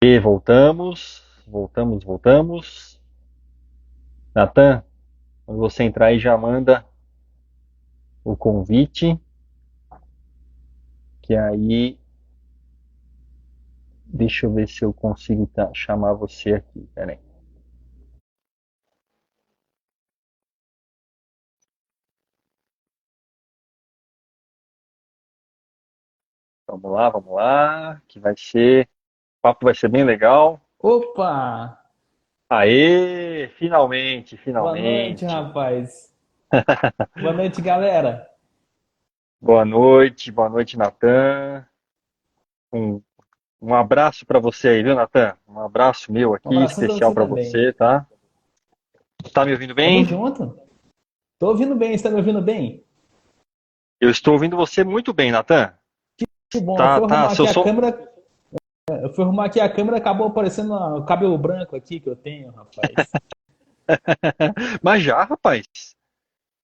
E voltamos. Natan, quando você entrar aí já manda o convite, que aí deixa eu ver se eu consigo chamar você aqui. Pera aí. Vamos lá, que o papo vai ser bem legal. Opa! Aê, Boa noite, finalmente. rapaz. Boa noite, galera. Boa noite, Natan. Um, um abraço para você aí, viu, Natan? Um abraço meu Um aqui, abração pra especial você para também. você, tá? Tá me ouvindo Tamo bem? junto. Tô ouvindo bem, você tá me ouvindo bem? Eu estou ouvindo você muito bem, Natan. Que bom, eu Tá, fui tá, arrumar aqui seu a som. câmera. Eu fui arrumar aqui a câmera, acabou aparecendo o cabelo branco aqui que eu tenho, rapaz. Mas já, rapaz.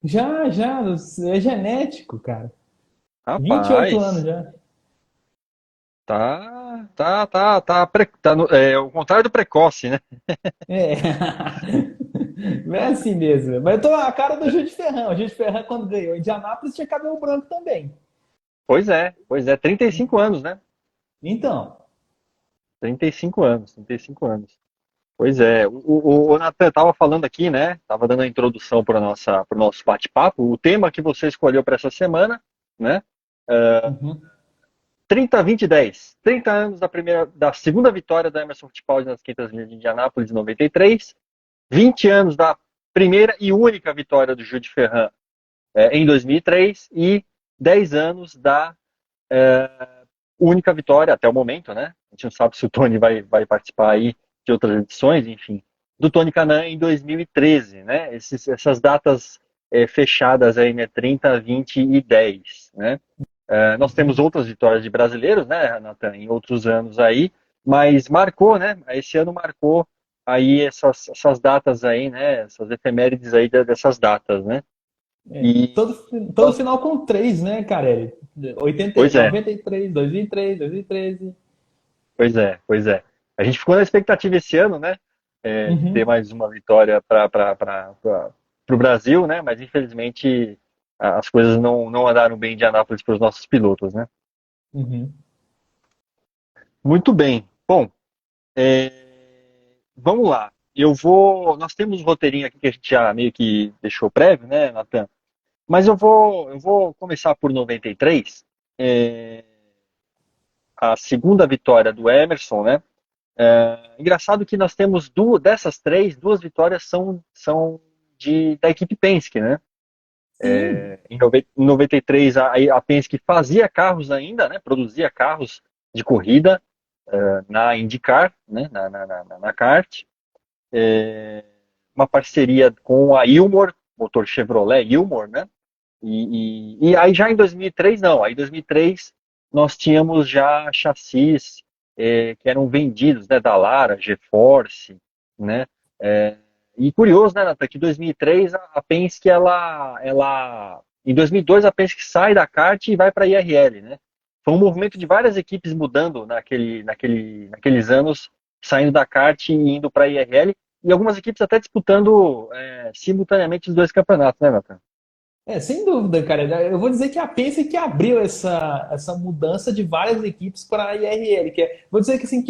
Já, é genético, cara. 28 anos Rapaz. já. É o contrário do precoce, né? É. Não é assim mesmo. Mas eu tô a cara do Gil de Ferrão. O Gil de Ferrão, quando ganhou em Indianápolis, tinha cabelo branco também. Pois é, 35 anos, né? Então, 35 anos. Pois é, o Natan estava falando aqui, né? Tava dando a introdução para o nosso bate-papo. O tema que você escolheu para essa semana, né? uhum. 30, 20 e 10. 30 anos da segunda vitória da Emerson Fittipaldi nas 500 milhas de Indianápolis em 93. 20 anos da primeira e única vitória do Jules Ferran em 2003 e 10 anos da única vitória até o momento, né? A gente não sabe se o Tony vai participar aí de outras edições, enfim, do Tony Kanaan em 2013, né? Essas datas fechadas aí, né? 30, 20 e 10, né? Nós temos Uhum. outras vitórias de brasileiros, né, Nathan, em outros anos aí, mas marcou, né? Esse ano marcou aí essas datas aí, né? Essas efemérides aí dessas datas, né? É, E todo nós, final com 3, né, Carelli? 80, pois é, 93, 2003, 2013. pois é. A gente ficou na expectativa esse ano, né? De ter Uhum, mais uma vitória para o Brasil, né? Mas infelizmente as coisas não andaram bem de Anápolis para os nossos pilotos, né? uhum. Muito bem. Bom, vamos lá. Nós temos um roteirinho aqui que a gente já meio que deixou prévio, né, Natan? Mas eu vou começar por 93, é, a segunda vitória do Emerson, né? Engraçado que nós temos dessas três, duas vitórias são da equipe Penske, né? Sim, Em 93, a Penske fazia carros ainda, né? Produzia carros de corrida na IndyCar, né? Na kart. Uma parceria com a Ilmor, motor Chevrolet Ilmor, né? E aí já em 2003, não. Aí em 2003 nós tínhamos já chassis que eram vendidos, né? Da Lara, GeForce, né? É, e curioso, né, Nathan, que em 2003 a Penske, em 2002 a Penske sai da kart e vai para a IRL, né? Foi um movimento de várias equipes mudando naqueles anos, saindo da kart e indo para a IRL, e algumas equipes até disputando simultaneamente os dois campeonatos, né, Nathan? sem dúvida, cara. Eu vou dizer que a Penske que abriu essa mudança de várias equipes para a IRL. Vou dizer que assim,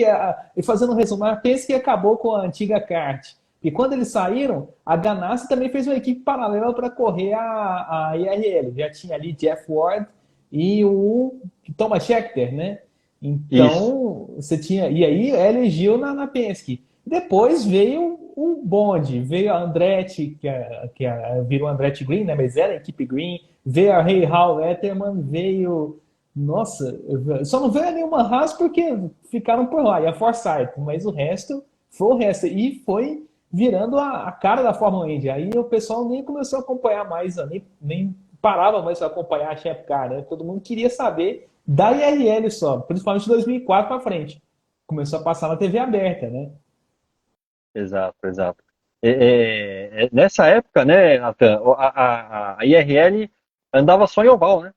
e fazendo um resumo, a Penske acabou com a antiga kart. E quando eles saíram, a Ganassi também fez uma equipe paralela para correr a IRL. Já tinha ali Jeff Ward e o Thomas Scheckter, né? Isso. Então, você tinha. E aí elegeu na Penske. Depois veio o bonde, veio a Andretti, virou Andretti Green, né? Mas era a equipe Green, veio a Ray Hall Letterman, veio. Nossa, só não veio nenhuma Haas porque ficaram por lá, e a Forsyth, mas o resto foi o resto. E foi virando a cara da Fórmula Indy. Aí o pessoal nem começou a acompanhar mais, nem parava mais para acompanhar a Chef Car, né? Todo mundo queria saber da IRL só, principalmente de 2004 para frente. Começou a passar na TV aberta, né? Exato, exato. Nessa época, né, Nathan, a IRL andava só em oval, né?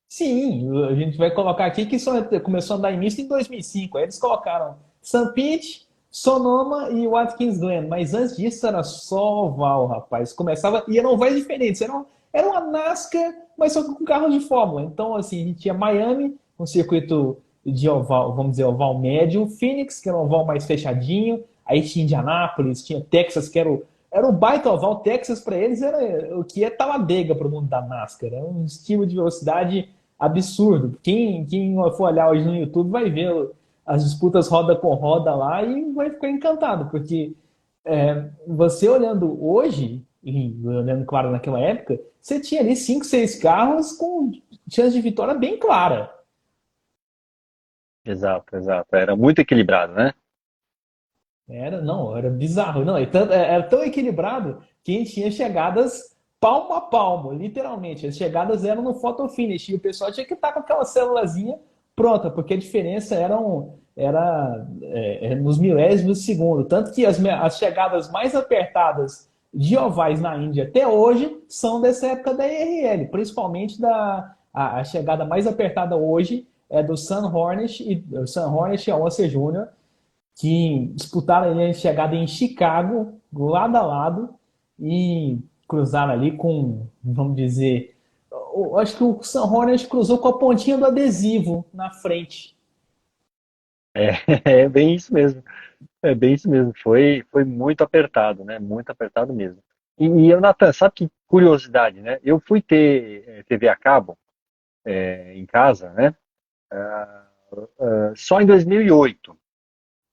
Sim, a gente vai colocar aqui que só começou a andar em misto em 2005. Aí eles colocaram. St. Pete, Sonoma e Watkins Glen. Mas antes disso era só oval, rapaz. Começava, e eram ovais diferentes. Era uma NASCAR, mas só com carro de Fórmula. Então, assim, a gente tinha Miami, um circuito de oval, vamos dizer, oval médio. Phoenix, que era um oval mais fechadinho. Aí tinha Indianápolis, tinha Texas, que era um baita oval. Texas, para eles, era o que é Talladega para o mundo da NASCAR. Era um estilo de velocidade absurdo. Quem for olhar hoje no YouTube vai ver as disputas roda com roda lá e vai ficar encantado, porque você olhando hoje, e olhando, claro, naquela época, você tinha ali 5, 6 carros com chance de vitória bem clara. Exato, exato. Era muito equilibrado, né? Era bizarro. Não, era tão equilibrado que a gente tinha chegadas palmo a palmo, literalmente. As chegadas eram no photo finish e o pessoal tinha que estar com aquela célulazinha pronta, porque a diferença era nos milésimos de segundo. Tanto que as chegadas mais apertadas de ovais na Índia até hoje são dessa época da IRL, principalmente a chegada mais apertada hoje é do Sam Hornish e Alonso Júnior, que disputaram ali a chegada em Chicago, lado a lado, e cruzaram ali com, vamos dizer, eu acho que o Sam Hornet cruzou com a pontinha do adesivo na frente. É, é bem isso mesmo. É bem isso mesmo. Foi muito apertado, né? Muito apertado mesmo. E Nathan, sabe que curiosidade, né? Eu fui ter TV a cabo em casa, né? Só em 2008.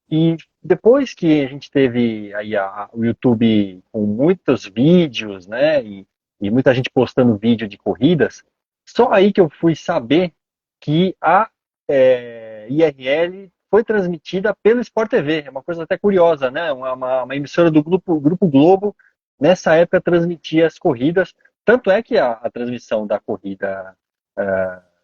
E depois que a gente teve aí o YouTube com muitos vídeos, né, e muita gente postando vídeo de corridas, só aí que eu fui saber que a IRL foi transmitida pelo Sport TV. É uma coisa até curiosa, né? Uma emissora do Grupo Globo, nessa época transmitia as corridas. Tanto é que a transmissão da corrida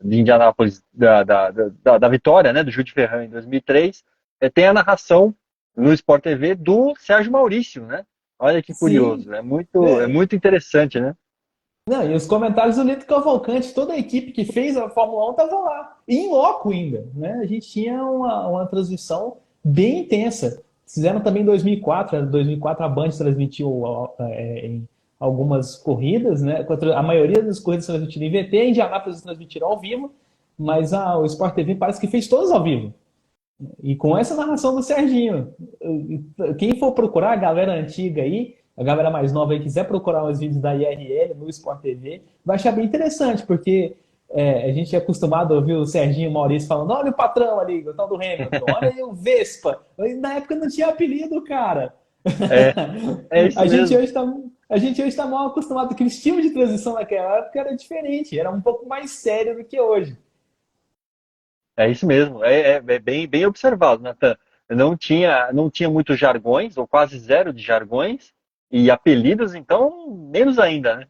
de Indianápolis, da vitória, né, do Jules Ferrand em 2003, tem a narração no Sport TV do Sérgio Maurício, né? Olha que Sim. curioso, é muito interessante, né? Não, e os comentários do Lito Cavalcante, toda a equipe que fez a Fórmula 1 estava lá. E em loco ainda, né? A gente tinha uma transmissão bem intensa. Fizeram também em 2004. Em 2004 a Band transmitiu em algumas corridas, né? A maioria das corridas transmitidas em VT, em Indianápolis transmitiram ao vivo, mas o Sport TV parece que fez todas ao vivo. E com essa narração do Serginho. Quem for procurar, a galera antiga aí, a galera mais nova aí, quiser procurar os vídeos da IRL no Sport TV, vai achar bem interessante, porque a gente é acostumado a ouvir o Serginho e o Maurício falando: olha o patrão ali, o tal do Hamilton, olha aí o Vespa. Na época não tinha apelido, cara. É, é isso A gente mesmo. hoje está a gente hoje está mal acostumado, que o estilo de transição naquela época era diferente, era um pouco mais sério do que hoje. É isso mesmo. É bem, bem observado, Nathan. Não tinha muitos jargões, ou quase zero de jargões, e apelidos, então, menos ainda, né?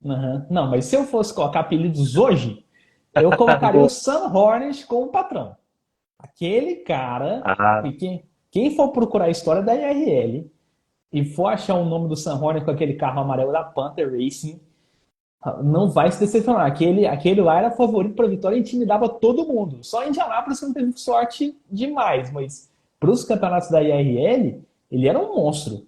Uhum. Não, mas se eu fosse colocar apelidos hoje, eu colocaria o Boa. Sam Hornish como patrão. Aquele cara, Ah, e quem for procurar a história da IRL e for achar o nome do Sam Hornish com aquele carro amarelo da Panther Racing, não vai se decepcionar. Aquele lá era favorito para a vitória e intimidava todo mundo. Só em Indianápolis não teve sorte demais, mas para os campeonatos da IRL, ele era um monstro.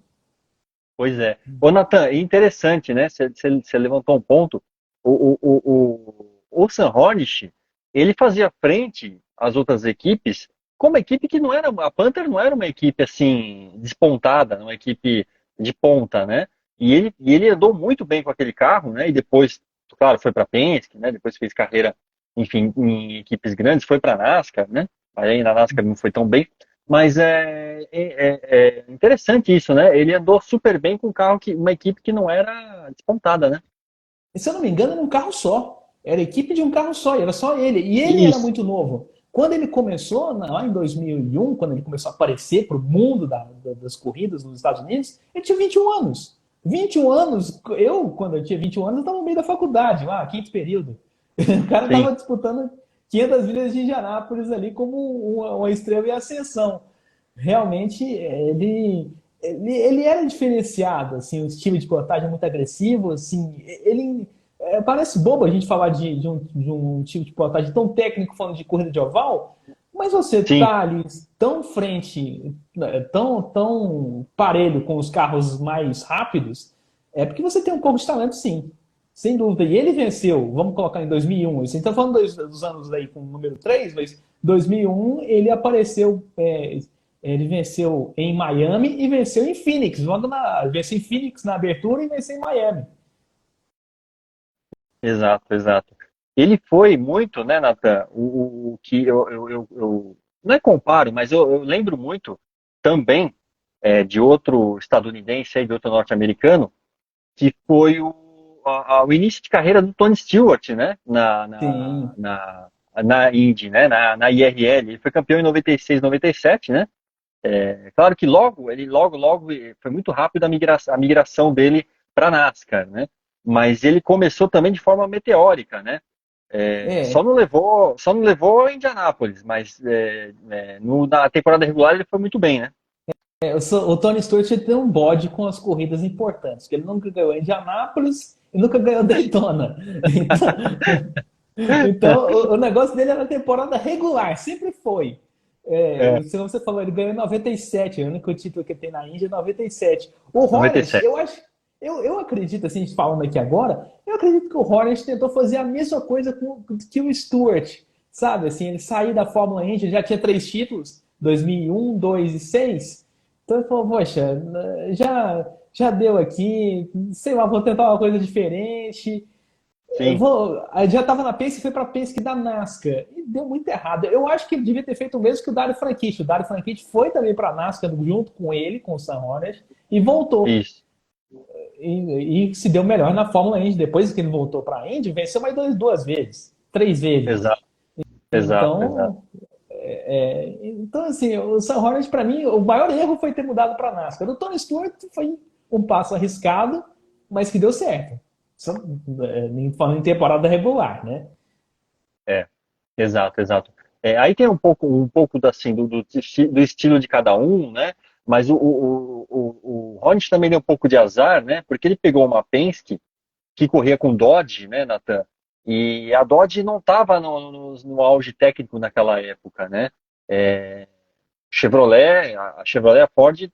pois é. Ô, Nathan, é interessante, né? Você levantou um ponto. O Sam Hornish, ele fazia frente às outras equipes como uma equipe que não era. A Panther não era uma equipe assim, despontada, uma equipe de ponta, né? E ele andou muito bem com aquele carro, né? E depois, claro, foi para Penske, né? Depois fez carreira, enfim, em equipes grandes, foi para a NASCAR, né? Aí na NASCAR não foi tão bem. Mas é interessante isso, né? Ele andou super bem com um carro uma equipe que não era despontada, né? E, se eu não me engano, era um carro só. Era a equipe de um carro só, e era só ele. E ele era Isso, muito novo. Quando ele começou, lá em 2001, quando ele começou a aparecer para o mundo das corridas nos Estados Unidos, ele tinha 21 anos. 21 anos, quando eu tinha 21 anos, eu estava no meio da faculdade, lá, quinto período. O cara sim. estava disputando 500 milhas de Indianápolis ali como uma estrela em ascensão. Realmente, ele era diferenciado, assim, o estilo de pilotagem muito agressivo, assim, ele parece bobo a gente falar de um tipo de pilotagem tão técnico falando de corrida de oval, Mas você Sim, tá ali tão frente, tão parelho com os carros mais rápidos, é porque você tem um pouco de talento, sim. Sem dúvida. E ele venceu, vamos colocar em 2001. Assim, então, falando dos anos aí com o número 3, mas 2001 ele apareceu, ele venceu em Miami e venceu em Phoenix. Venceu em Phoenix na abertura e venceu em Miami. exato, exato. Ele foi muito, né, Nathan, o que eu não é comparo, mas eu lembro muito também de outro estadunidense, aí, de outro norte-americano, que foi o início de carreira do Tony Stewart, né, Sim. na Indy, né, na IRL. Ele foi campeão em 96, 97, né? É claro que logo foi muito rápido a migração dele para a NASCAR, né? Mas ele começou também de forma meteórica, né? É, Só não levou a Indianápolis, mas na temporada regular ele foi muito bem, né? o Tony Stewart tem um bode com as corridas importantes, que ele nunca ganhou Indianápolis e nunca ganhou Daytona. Então, o negócio dele era temporada regular, sempre foi. É, Se você falou, ele ganhou em 97, o único título que tem na Índia é 97. O Hornet, 97. eu acho, eu acredito, assim, falando aqui agora, eu acredito que o Hornet tentou fazer a mesma coisa que o Stewart, sabe? Assim, ele saiu da Fórmula Indy, já tinha 3 títulos, 2001, 2 e 6. Então ele falou, poxa, já deu aqui, sei lá, vou tentar uma coisa diferente. Sim, Já estava na Penske e foi para a Penske da NASCAR. E deu muito errado. Eu acho que ele devia ter feito o mesmo que o Dario Franchitti. O Dario Franchitti foi também para a NASCAR junto com ele, com o Sam Hornet, e voltou. isso. E se deu melhor na Fórmula Indy. Depois que ele voltou para a Indy, venceu mais duas vezes, 3 vezes. Exato, exato, exato. Então, assim, o Sam Hornet, para mim, o maior erro foi ter mudado para a NASCAR. O Tony Stewart foi um passo arriscado, mas que deu certo. Falando em temporada regular, né? É, exato, exato. Aí tem um pouco assim, do estilo de cada um, né? Mas o Hornet também deu um pouco de azar, né? Porque ele pegou uma Penske que corria com Dodge, né, Nathan? E a Dodge não estava no auge técnico naquela época, né? É, a Chevrolet e a Ford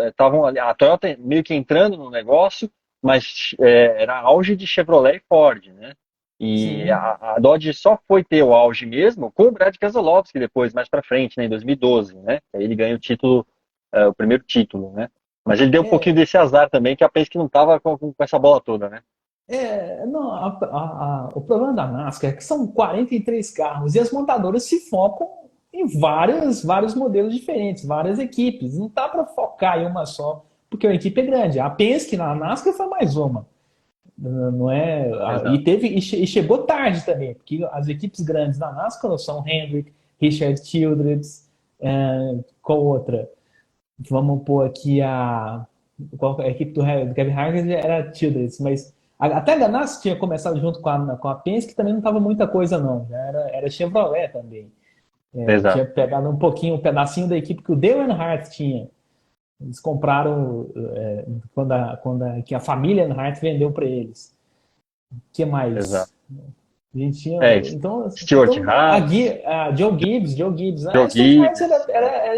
estavam ali, a Toyota meio que entrando no negócio, mas era auge de Chevrolet e Ford, né? E Sim. a Dodge só foi ter o auge mesmo com o Brad Keselowski depois, mais para frente, né, em 2012, né? Aí ele ganha o título, o primeiro título, né? Mas ele deu um pouquinho É, desse azar também, que a Penske não estava com essa bola toda, né? não, o problema da NASCAR é que são 43 carros e as montadoras se focam em vários modelos diferentes, várias equipes. Não dá para focar em uma só, porque a equipe é grande. A Penske na NASCAR foi mais uma. Não é, Exato. e chegou tarde também, porque as equipes grandes da NASCAR são Hendrick, Richard Childress, qual outra? Vamos pôr aqui a equipe do Kevin Harvick era Childress, mas até a Ganassi tinha começado junto com a Penske, que também não estava muita coisa não, era Chevrolet também. Tinha Exato. pegado um pedacinho da equipe que o Dale Earnhardt tinha. Eles compraram que a família Earnhardt vendeu para eles. O que Exato. mais? A gente tinha. É, Stuart Então Haas, a Joe Gibbs, Joe a Stuart Harris Gibbs.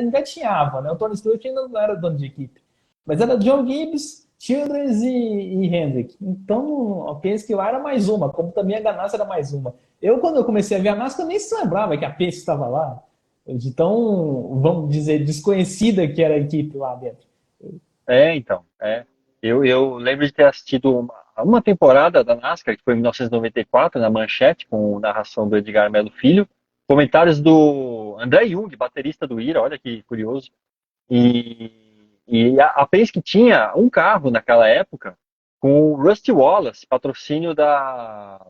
engatinhava, né? O Tony Stewart ainda não era dono de equipe. Mas era Joe Gibbs, Childress e Hendrick. Então, a Penske lá era mais uma, como também a Ganassi era mais uma. Quando eu comecei a ver a NASCAR, eu nem se lembrava que a Penske estava lá. De tão, vamos dizer, desconhecida que era a equipe lá dentro. Então. Eu lembro de ter assistido uma temporada da NASCAR, que foi em 1994, na Manchete, com narração do Edgar Melo Filho. Comentários do André Jung, baterista do Ira, olha que curioso. E a Penske tinha um carro naquela época com o Rusty Wallace, patrocínio da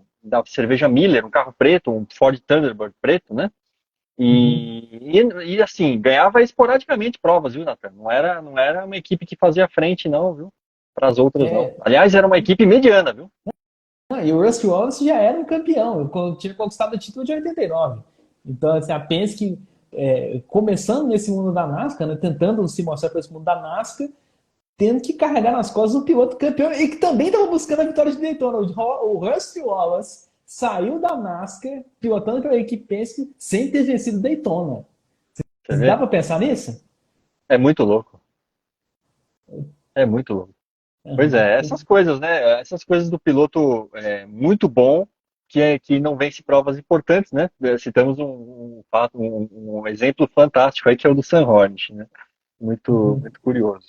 cerveja Miller, um carro preto, um Ford Thunderbird preto, né? Uhum. Assim, ganhava esporadicamente provas, viu, Nathan? Não era uma equipe que fazia frente, não, viu? Para as outras, não. É, Aliás, era uma equipe mediana, viu? e o Rusty Wallace já era um campeão, tinha conquistado o título de 89. Então, assim, a Penske, começando nesse mundo da NASCAR, né, tentando se mostrar para esse mundo da NASCAR, tendo que carregar nas costas um piloto campeão e que também estava buscando a vitória de Daytona. O Rusty Wallace saiu da NASCAR pilotando pela equipe Penske sem ter vencido Daytona. Você Dá vê? para pensar nisso? É muito louco. É muito louco. Pois Aham. é, essas coisas, né? Essas coisas do piloto muito bom, que não vence provas importantes, né? Citamos um fato, um exemplo fantástico aí, que é o do Sam Hornish, né? Muito, Uhum. muito curioso.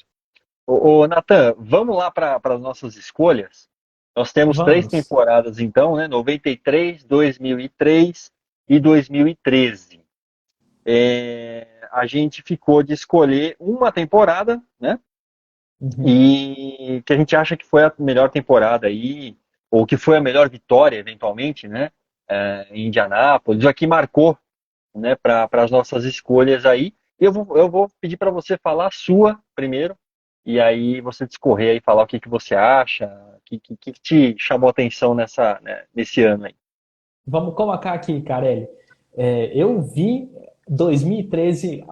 Ô, Natan, vamos lá para as nossas escolhas. Nós temos três Vamos. temporadas, então, né? 93, 2003 e 2013. A gente ficou de escolher uma temporada, né? Uhum. E que a gente acha que foi a melhor temporada aí, ou que foi a melhor vitória, eventualmente, né? Em Indianápolis, o que marcou, né, para as nossas escolhas aí. Eu vou pedir para você falar a sua primeiro, e aí você discorrer aí, falar o que você acha, o que te chamou a atenção nesse ano aí. Vamos colocar aqui, Carelli. Eu vi 2013,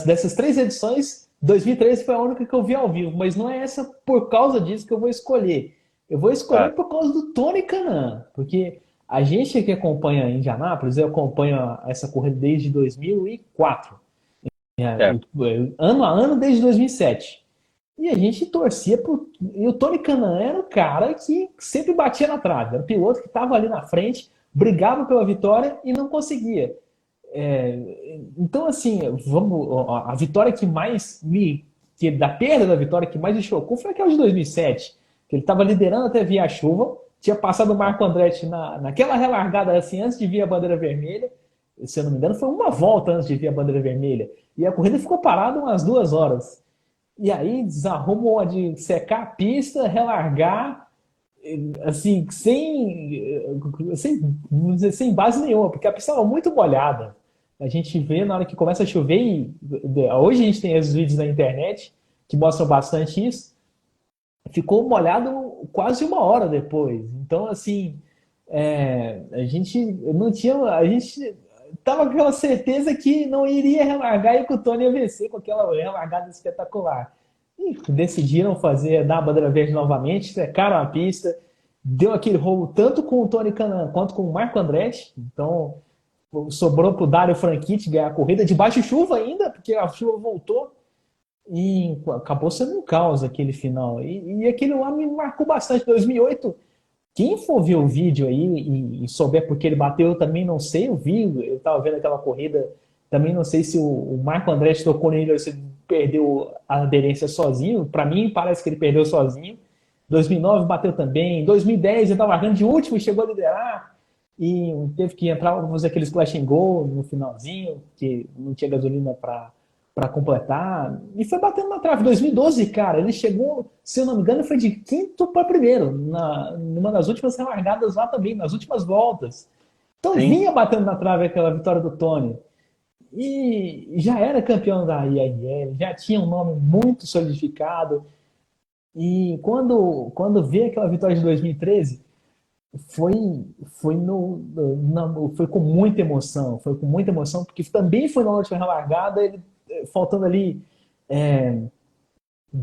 dessas três edições, 2013 foi a única que eu vi ao vivo, mas não é essa por causa disso que eu vou escolher. Eu vou escolher Claro, por causa do Tony Kanaan, porque a gente que acompanha Indianápolis, eu acompanho essa corrida desde 2004, certo. ano a ano desde 2007. E a gente torcia pro. E o Tony Kanaan era o cara que sempre batia na trave. Era o piloto que estava ali na frente, brigava pela vitória e não conseguia. Então, assim, a vitória que mais me. Da perda da vitória que mais me chocou foi aquela de 2007, que ele estava liderando até via chuva, tinha passado o Marco Andretti naquela relargada assim, antes de vir a bandeira vermelha. Se eu não me engano, foi uma volta antes de vir a bandeira vermelha. E a corrida ficou parada umas 2 horas. E aí desarrumam de secar a pista, relargar, assim, vamos dizer, sem base nenhuma, porque a pista estava muito molhada. A gente vê na hora que começa a chover, hoje a gente tem os vídeos na internet que mostram bastante isso, ficou molhado quase 1 hora depois. Então, assim, a gente não tinha. A gente tava com aquela certeza que não iria relargar e que o Tony ia vencer com aquela relargada espetacular. E decidiram dar a bandeira verde novamente, secaram a pista, deu aquele rolo tanto com o Tony Kanaan quanto com o Marco Andretti. Então, sobrou para o Dario Franchitti ganhar a corrida de baixo chuva ainda, porque a chuva voltou. E acabou sendo um caos aquele final. E aquele lá me marcou bastante. 2008, quem for ver o vídeo aí e souber porque ele bateu, eu também não sei. Eu estava vendo aquela corrida, também não sei se o Marco Andretti tocou nele ou se ele perdeu a aderência sozinho. Para mim, parece que ele perdeu sozinho. 2009 bateu também. 2010 ele estava largando de último e chegou a liderar. E teve que entrar para fazer aquele splash and go no finalzinho, que não tinha gasolina para completar. E foi batendo na trave. 2012, cara, ele chegou, se eu não me engano, foi de quinto para primeiro, numa das últimas relargadas lá também, nas últimas voltas. Então Sim, vinha batendo na trave aquela vitória do Tony. E já era campeão da IRL, já tinha um nome muito solidificado. E quando vê aquela vitória de 2013, foi, foi, foi com muita emoção. Foi com muita emoção, porque também foi na última relargada, ele, faltando ali é,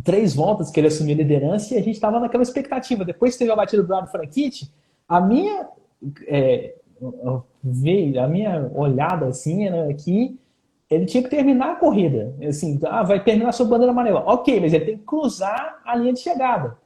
3 voltas que ele assumiu a liderança e a gente estava naquela expectativa. Depois que teve a batida do Brad Franchitti, a minha é, a minha olhada assim era que ele tinha que terminar a corrida. Assim, vai terminar sob bandeira amarela. Ok, mas ele tem que cruzar a linha de chegada.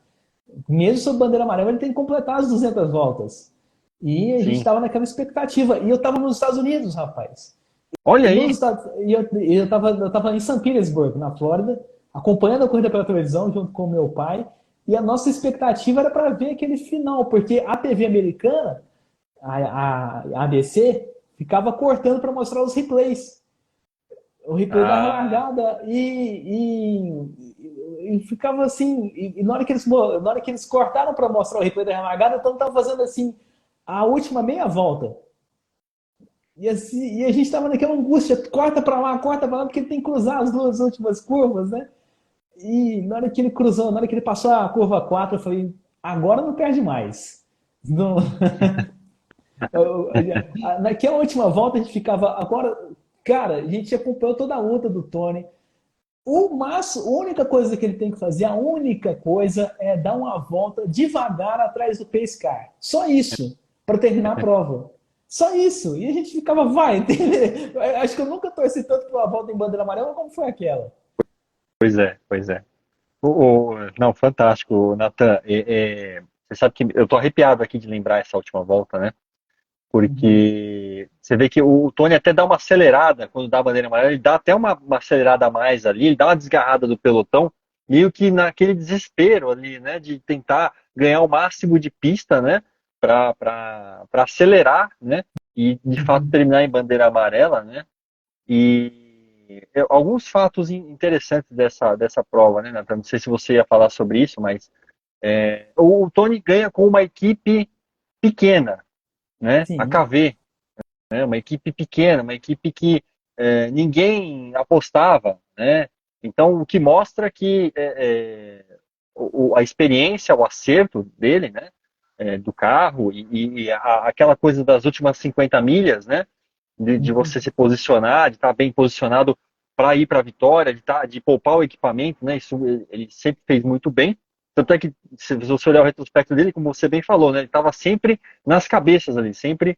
Mesmo sob bandeira amarela, ele tem que completar as 200 voltas. E a gente sim. estava naquela expectativa. E eu estava nos Estados Unidos, rapaz. Olha Nos aí, Estados, e eu tava em St. Petersburg, na Flórida, acompanhando a corrida pela televisão junto com o meu pai. E a nossa expectativa era para ver aquele final, porque a TV americana, a ABC, ficava cortando para mostrar os replays. O replay da ah, relargada e ficava assim. E na hora que eles cortaram para mostrar o replay da relargada, então estava fazendo assim a última meia volta. E, assim, e a gente estava naquela angústia, corta para lá, porque ele tem que cruzar as 2 últimas curvas, né? E na hora que ele cruzou, na hora que ele passou a curva 4, eu falei, agora não perde mais. Não, naquela última volta a gente ficava. Agora, cara, a gente acompanhou toda a luta do Tony. A única coisa que ele tem que fazer, a única coisa é dar uma volta devagar atrás do pace car. Só isso, para terminar a prova. Só isso. E a gente ficava, vai, entendeu? Acho que eu nunca torci tanto por uma volta em bandeira amarela como foi aquela. Pois é, pois é. Não, fantástico, Nathan. Você sabe que eu tô arrepiado aqui de lembrar essa última volta, né? Uhum. Porque você vê que o Tony até dá uma acelerada quando dá a bandeira amarela, ele dá até uma acelerada a mais ali, ele dá uma desgarrada do pelotão, meio que naquele desespero ali, né? De tentar ganhar o máximo de pista, né? Para acelerar, né? E de fato Uhum. terminar em bandeira amarela, né? E alguns fatos interessantes dessa prova, né, Nathan? Não sei se você ia falar sobre isso, mas o Tony ganha com uma equipe pequena, né? A Sim. KV, né? Uma equipe pequena, uma equipe que ninguém apostava, né? Então, o que mostra que a experiência, o acerto dele, né? Do carro aquela coisa das últimas 50 milhas, né? De você Uhum. se posicionar, de estar bem posicionado para ir para a vitória, de poupar o equipamento, né? Isso ele sempre fez muito bem. Tanto é que, se você olhar o retrospecto dele, como você bem falou, né? Ele estava sempre nas cabeças ali, sempre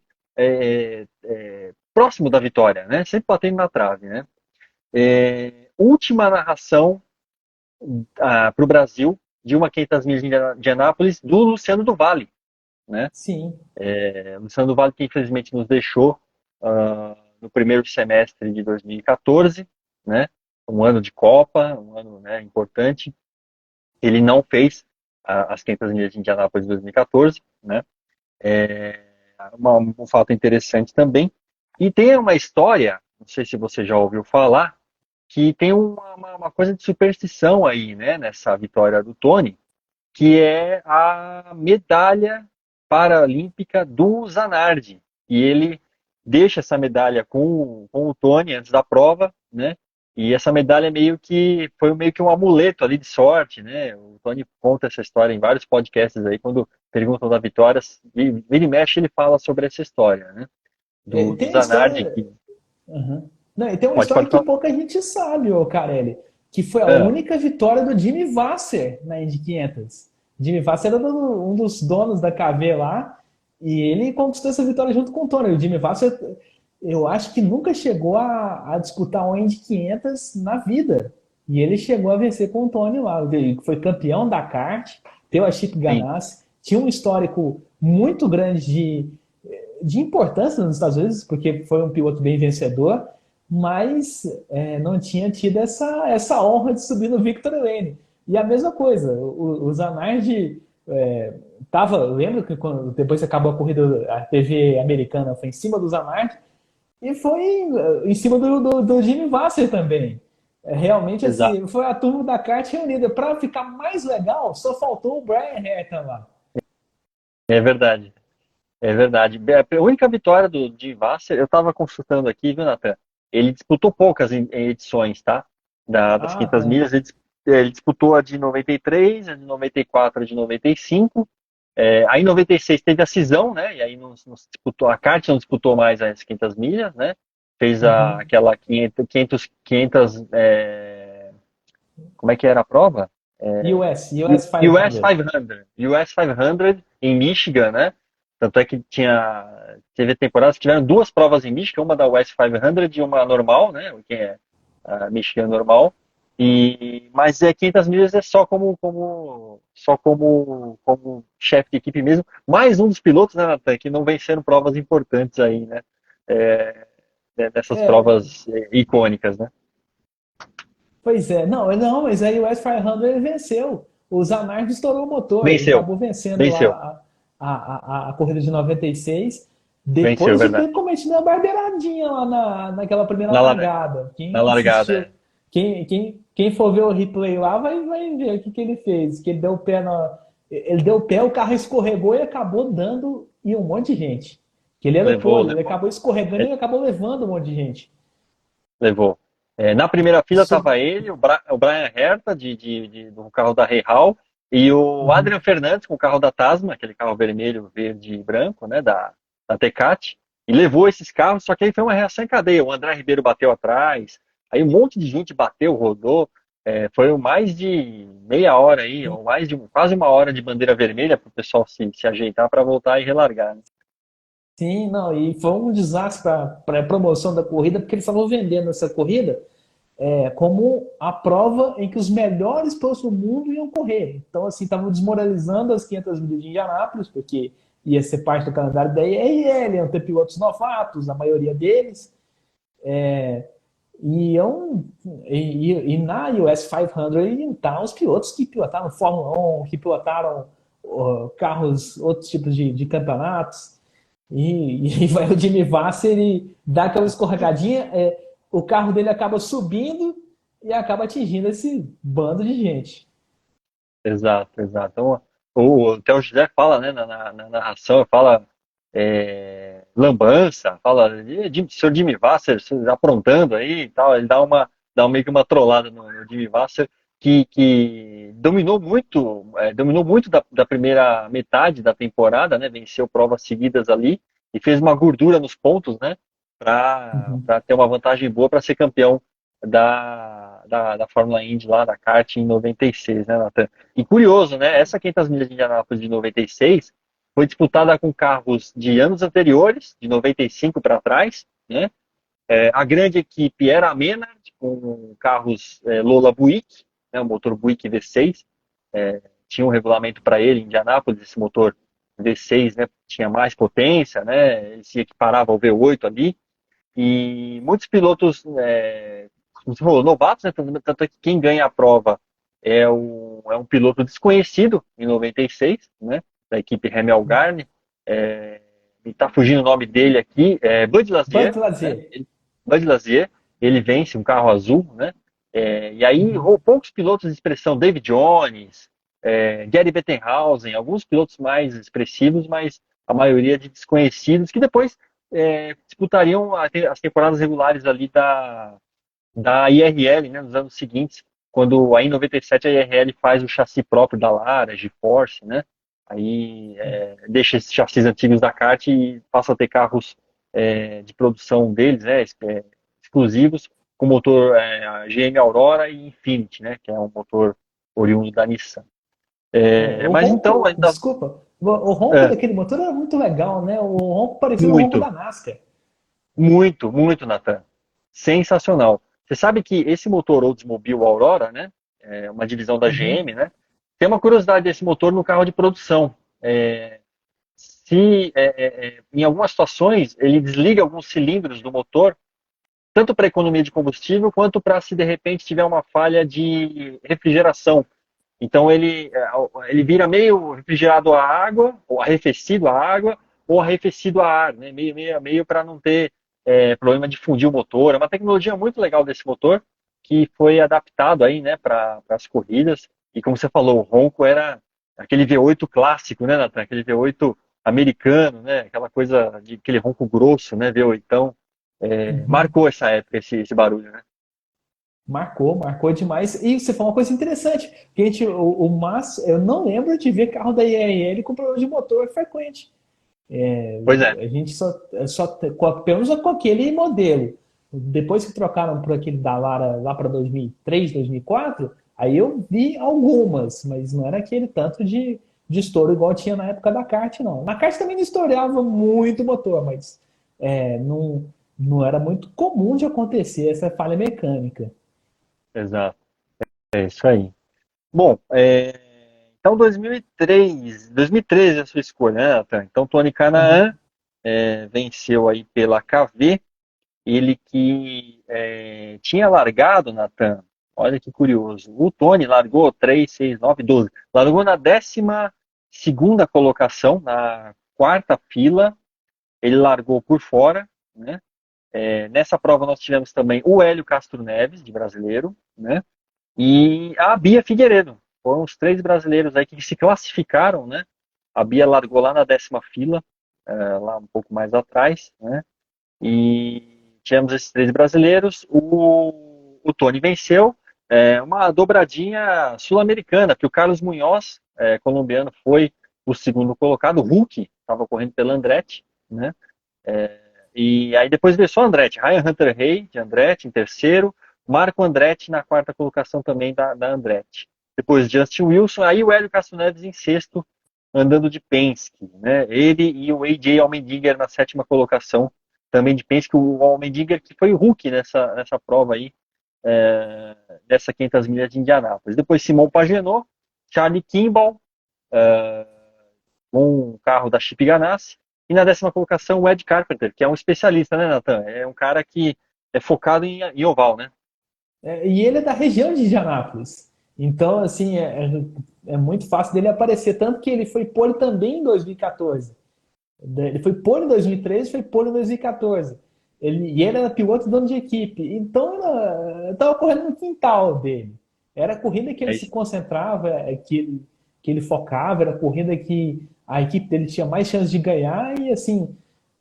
próximo da vitória, né? Sempre batendo na trave, né? Última narração para o Brasil de uma 500 milhas de Anápolis do Luciano do Vale, né? Sim. Luciano do Vale que infelizmente nos deixou no primeiro semestre de 2014, né? Um ano de Copa, um ano, né, importante. Ele não fez as 500 milhas de Indianápolis de 2014, né? Um fato interessante também. E tem uma história, não sei se você já ouviu falar, que tem uma coisa de superstição aí, né, nessa vitória do Tony, que é a medalha paralímpica do Zanardi. E ele deixa essa medalha com o Tony antes da prova, né? E essa medalha foi meio que um amuleto ali de sorte, né? O Tony conta essa história em vários podcasts aí, quando perguntam da vitória, vira e mexe ele fala sobre essa história, né? Do Tem a Zanardi, história. que Uhum. Não, e tem uma pode história que falar. pouca gente sabe, ô Carelli, que foi a Ah, única vitória do Jimmy Vasser na Indy 500. Jimmy Vasser era um dos donos da KV lá, e ele conquistou essa vitória junto com o Tony. O Jimmy Vasser, eu acho que nunca chegou a disputar um Indy 500 na vida. E ele chegou a vencer com o Tony lá. Ele foi campeão da kart, teve a Chip sim, Ganassi, tinha um histórico muito grande de importância nos Estados Unidos, porque foi um piloto bem vencedor, mas não tinha tido essa honra de subir no Victory Lane. E a mesma coisa, o Zanardi lembra que quando, depois que acabou a corrida, a TV americana foi em cima do Zanardi, e foi em cima do Jimmy Vasser também. Realmente, exato. assim, foi a turma da kart reunida. Para ficar mais legal, só faltou o Brian Herta lá. É verdade. É verdade. A única vitória do Jim Vasser, eu estava consultando aqui, viu, Nathan? Ele disputou poucas edições, tá? Das Ah, 500 tá. milhas. Ele disputou a de 93, a de 94, a de 95. Aí em 96 teve a cisão, né? E aí não se disputou, a kart não disputou mais as 500 milhas, né? Fez Uhum. aquela 500 como é que era a prova? US US 500. 500, US 500 em Michigan, né? Tanto é que teve temporadas que tiveram duas provas em Michigan, uma da US 500 e uma normal, né? Que é a Michigan normal. Mas 500 milhas é só como chefe de equipe mesmo. Mais um dos pilotos, né, Nathan, que não venceram provas importantes aí, né? É, Nessas É, provas icônicas, né? pois é, não, mas aí o S500 ele venceu. O Zanardi estourou o motor, ele Venceu, acabou vencendo venceu, lá a corrida de 96, venceu, depois de ter verdade. cometido uma barbeiradinha lá naquela primeira Na, lar- largada. na Quem largada, assistiu, quem for ver o replay lá vai ver o que ele fez. Que ele deu o pé ele deu o pé, o carro escorregou e acabou dando e um monte de gente. Que ele era levou, pole, ele levou. acabou escorregando É, e acabou levando um monte de gente. levou. Na primeira fila Sub- estava ele, o Brian Herta, do carro da Hall, e o Uhum. Adrian Fernandes, com o carro da Tasma, aquele carro vermelho, verde e branco, né, da Tecate, e levou esses carros, só que aí foi uma reação em cadeia. O André Ribeiro bateu atrás, aí um monte de gente bateu, rodou. Foi mais de meia hora aí, ou mais de quase uma hora de bandeira vermelha para o pessoal se ajeitar para voltar e relargar, né? Sim, não, e foi um desastre para a promoção da corrida, porque eles estavam vendendo essa corrida como a prova em que os melhores pilotos do mundo iam correr. Então, assim, estavam desmoralizando as 500 milhas de Indianápolis, porque ia ser parte do calendário da IRL, iam ter pilotos novatos, a maioria deles, e, iam, e na US 500 iam estar os pilotos que pilotaram Fórmula 1, que pilotaram carros, outros tipos de campeonatos. E vai o Jimmy Vasser e dá aquela escorregadinha, o carro dele acaba subindo e acaba atingindo esse bando de gente. Exato, exato. Então, até o José fala, né, na narração, fala lambança, fala, senhor Jimmy Vasser, aprontando aí e tal, ele dá meio que uma trollada no Jimmy Vasser, que dominou muito da primeira metade da temporada, né, venceu provas seguidas ali, e fez uma gordura nos pontos, né, Uhum. para ter uma vantagem boa para ser campeão da Fórmula Indy lá, da kart em 96, né, Nathan? E curioso, né? Essa 500 milhas de Indianápolis de 96 foi disputada com carros de anos anteriores, de 95 para trás, né? A grande equipe era a Menard, com carros Lola Buick, né? O motor Buick V6. Tinha um regulamento para ele em Indianápolis, esse motor V6, né? Tinha mais potência, né? Ele se equiparava ao V8 ali. E muitos pilotos, como você falou, novatos, né? Tanto é que quem ganha a prova é um piloto desconhecido em 96, né? Da equipe Hemel Garner. Me está fugindo o nome dele aqui, Bud Bud Lazier, né? Lazier. Bud Lazier, ele vence um carro azul, né? E aí, Uhum. poucos pilotos de expressão, David Jones, Gary Bettenhausen, alguns pilotos mais expressivos, mas a maioria de desconhecidos, que depois disputariam as temporadas regulares ali da IRL, né, nos anos seguintes, quando aí em 97 a IRL faz o chassi próprio da Lara, GeForce, né? Aí deixa esses chassis antigos da kart e passa a ter carros de produção deles, né, exclusivos, com motor a GM Aurora e Infiniti, né, que é um motor oriundo da Nissan. O Mas então, ronco, ainda, desculpa, o ronco é, daquele motor era muito legal, né? O ronco parecia o ronco muito, da NASCAR. muito, muito, Nathan. Sensacional. Você sabe que esse motor Oldsmobile Aurora, né, uma divisão da Uhum. GM, né, tem uma curiosidade desse motor no carro de produção. Se em algumas situações ele desliga alguns cilindros do motor, tanto para economia de combustível quanto para se de repente tiver uma falha de refrigeração. Então ele vira meio refrigerado a água, ou arrefecido a água, ou arrefecido a ar, né? Meio para não ter problema de fundir o motor. É uma tecnologia muito legal desse motor que foi adaptado aí, né, para as corridas. E como você falou, o ronco era aquele V8 clássico, né, Nathan? Aquele V8 americano, né? Aquela coisa de aquele ronco grosso, né, V8. Então, Uhum. marcou essa época esse barulho, né? Marcou, marcou demais. E você falou uma coisa interessante, que a gente, eu não lembro de ver carro da IRL com problema de motor frequente. Pois é. A gente pelo menos com aquele modelo. Depois que trocaram por aquele da Lara lá para 2003, 2004, aí eu vi algumas, mas não era aquele tanto de estouro igual tinha na época da kart, não. Na kart também não estourava muito o motor, mas não era muito comum de acontecer essa falha mecânica. Exato. É isso aí. Bom, então 2013 é a sua escolha, né, Nathan? Então Tony Canaan Uhum. venceu aí pela KV, ele que tinha largado, Nathan, olha que curioso, o Tony largou 3, 6, 9, 12, largou na 12ª colocação, na quarta fila, ele largou por fora, né? Nessa prova nós tivemos também o Hélio Castro Neves, de brasileiro, né? E a Bia Figueiredo. Foram os três brasileiros aí que se classificaram, né? A Bia largou lá na 10ª fila, lá um pouco mais atrás, né? E tivemos esses três brasileiros. O Tony venceu, uma dobradinha sul-americana, que o Carlos Munhoz, colombiano, foi o segundo colocado. O Hulk estava correndo pela Andretti, né? E aí depois veio só Andretti, Ryan Hunter-Reay de Andretti em terceiro, Marco Andretti na quarta colocação também da Andretti. Depois Justin Wilson, aí o Hélio Castro Neves em sexto, andando de Penske, né? Ele e o AJ Allmendinger na sétima colocação, também de Penske, o Allmendinger que foi o Hulk nessa prova aí, dessa 500 milhas de Indianápolis. Depois Simon Pagenaud, Charlie Kimball, um carro da Chip Ganassi, e na décima colocação o Ed Carpenter, que é um especialista, né, Nathan? É um cara que é focado em oval, né? E ele é da região de Indianápolis. Então, assim, é muito fácil dele aparecer. Tanto que ele foi pole também em 2014. Ele foi pole em 2013, foi pole em 2014. E ele era piloto dono de equipe. Então, estava correndo no quintal dele. Era a corrida que ele É se isso. concentrava, que ele focava, era a corrida que a equipe dele tinha mais chance de ganhar. E, assim,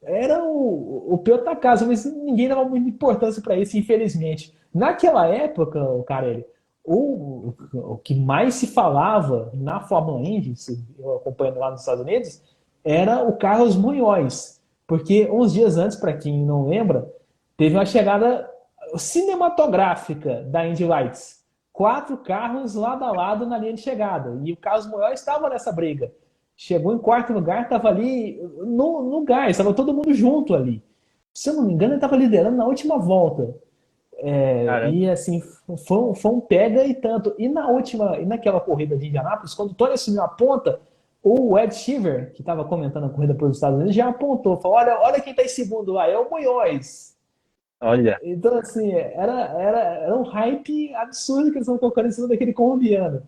era o piloto da casa, mas ninguém dava muita importância para isso, infelizmente. Naquela época, o cara, o que mais se falava na Fórmula Indy, eu acompanhando lá nos Estados Unidos, era o Carlos Munhoz. Porque uns dias antes, para quem não lembra, teve uma chegada cinematográfica da Indy Lights. 4 carros lado a lado na linha de chegada. E o Carlos Munhoz estava nessa briga. Chegou em quarto lugar, estava ali no gás, estava todo mundo junto ali. Se eu não me engano, ele estava liderando na última volta. Caramba. E assim, foi um pega e tanto. E naquela corrida de Indianápolis, quando o Tony assumiu a ponta, o Ed Sheever, que estava comentando a corrida pelos Estados Unidos, já apontou, falou: olha quem está em segundo lá, é o Munhoz. Olha, Então, assim, era um hype absurdo que eles estão colocando em cima daquele colombiano.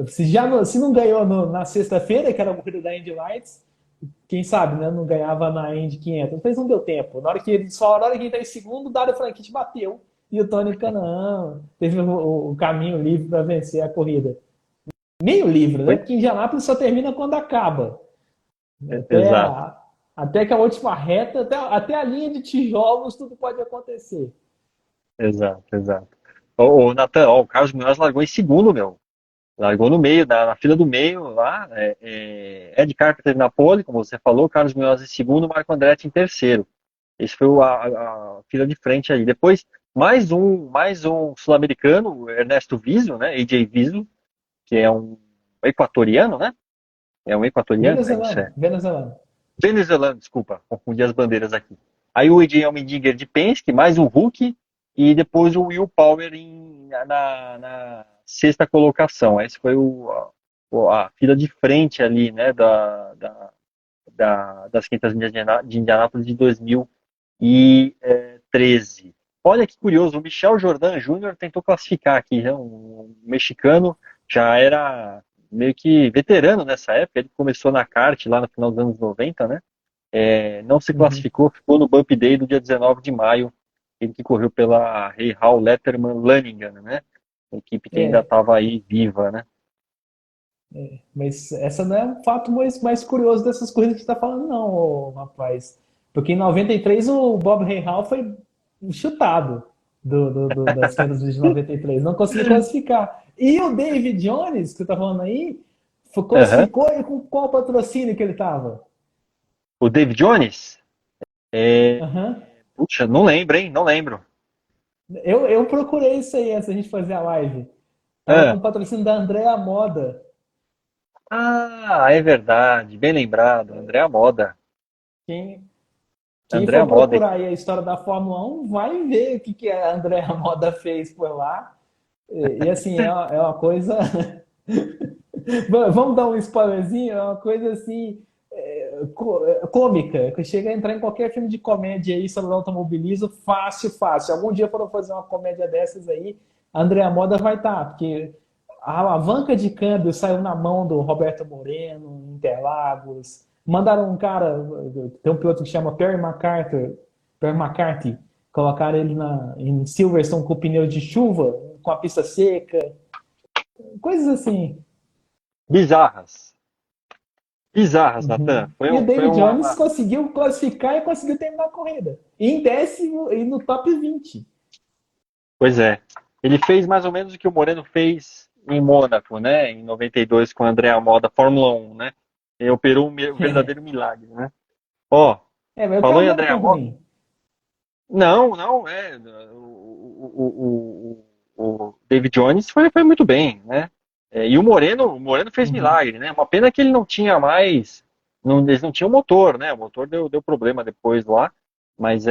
Se não ganhou na sexta-feira, que era a corrida da Indy Lights, quem sabe, né? Não ganhava na Indy 500. Mas não deu tempo. Na hora que ele tá em segundo, o Dario Franchitti bateu. E o Tony Kanaan teve o caminho livre para vencer a corrida. Meio livre, né? foi Porque Indianápolis só termina quando acaba. Até, exato, a, até que a última reta, até a linha de tijolos, tudo pode acontecer. exato, exato. Ô, Nathan, ó, o Carlos Munhoz largou em segundo, meu. Largou no meio, na fila do meio, lá. Ed Carpenter na pole, como você falou, Carlos Munhoz em segundo, Marco Andretti em terceiro. Esse foi a fila de frente aí. Depois, mais um sul-americano, o Ernesto Viso, né? AJ Viso, que é um equatoriano, né? É um equatoriano, é isso, Venezuelano, venezuelano. venezuelano, desculpa, confundi as bandeiras aqui. Aí o AJ Allmendinger de Penske, mais um Hulk, e depois o Will Power na sexta colocação. Essa foi a fila de frente ali, né, das 500 milhas de Indianápolis de 2013. Olha que curioso, o Michel Jordan Júnior tentou classificar aqui, né, um mexicano, já era meio que veterano nessa época, ele começou na kart lá no final dos anos 90, né? Não se Uhum. classificou, ficou no Bump Day do dia 19 de maio, ele que correu pela Hall Letterman Lanningham, né? A equipe que ainda É, estava aí viva, né? mas essa não é um fato mais curioso dessas corridas que você está falando, não, rapaz. Porque em 93 o Bob Rahal foi chutado das 500 de 93. Não conseguiu classificar. E o David Jones, que você está falando aí, Uhum. classificou e com qual patrocínio que ele estava? O Dave Jones? Uhum. Puxa, não lembro, hein? Não lembro. Eu procurei isso aí antes da gente fazer a live. Tava com Ah, o patrocínio da Andrea Moda. é verdade, bem lembrado, André Moda. Quem, Quem André for Moda. procurar aí a história da Fórmula 1 vai ver o que a Andrea Moda fez por lá. Assim, é uma coisa. Vamos dar um spoilerzinho? É uma coisa assim. Cômica, que chega a entrar em qualquer filme de comédia aí sobre o automobilismo, fácil, fácil. Algum dia foram fazer uma comédia dessas aí, a Andrea Moda vai estar, porque a alavanca de câmbio saiu na mão do Roberto Moreno, em Interlagos. Mandaram um cara, tem um piloto que chama Perry McCarthy, colocaram ele em Silverstone com pneu de chuva, com a pista seca, coisas assim. Bizarras. Bizarras, Natan. Uhum. E o Foi David Jones uma. conseguiu classificar e conseguiu terminar a corrida. Em décimo e no top 20. Pois é. Ele fez mais ou menos o que o Moreno fez em Mônaco, né? Em 92 com o André Moda, Fórmula 1, né? Ele operou um verdadeiro milagre, né? Ó, Mas o falou carro em não era André tão Moda. ruim. Não, não, o David Jones foi muito bem, né? E o Moreno fez Uhum. milagre, né? Uma pena que ele não tinha mais, eles não tinham motor, né? O motor deu problema depois lá, mas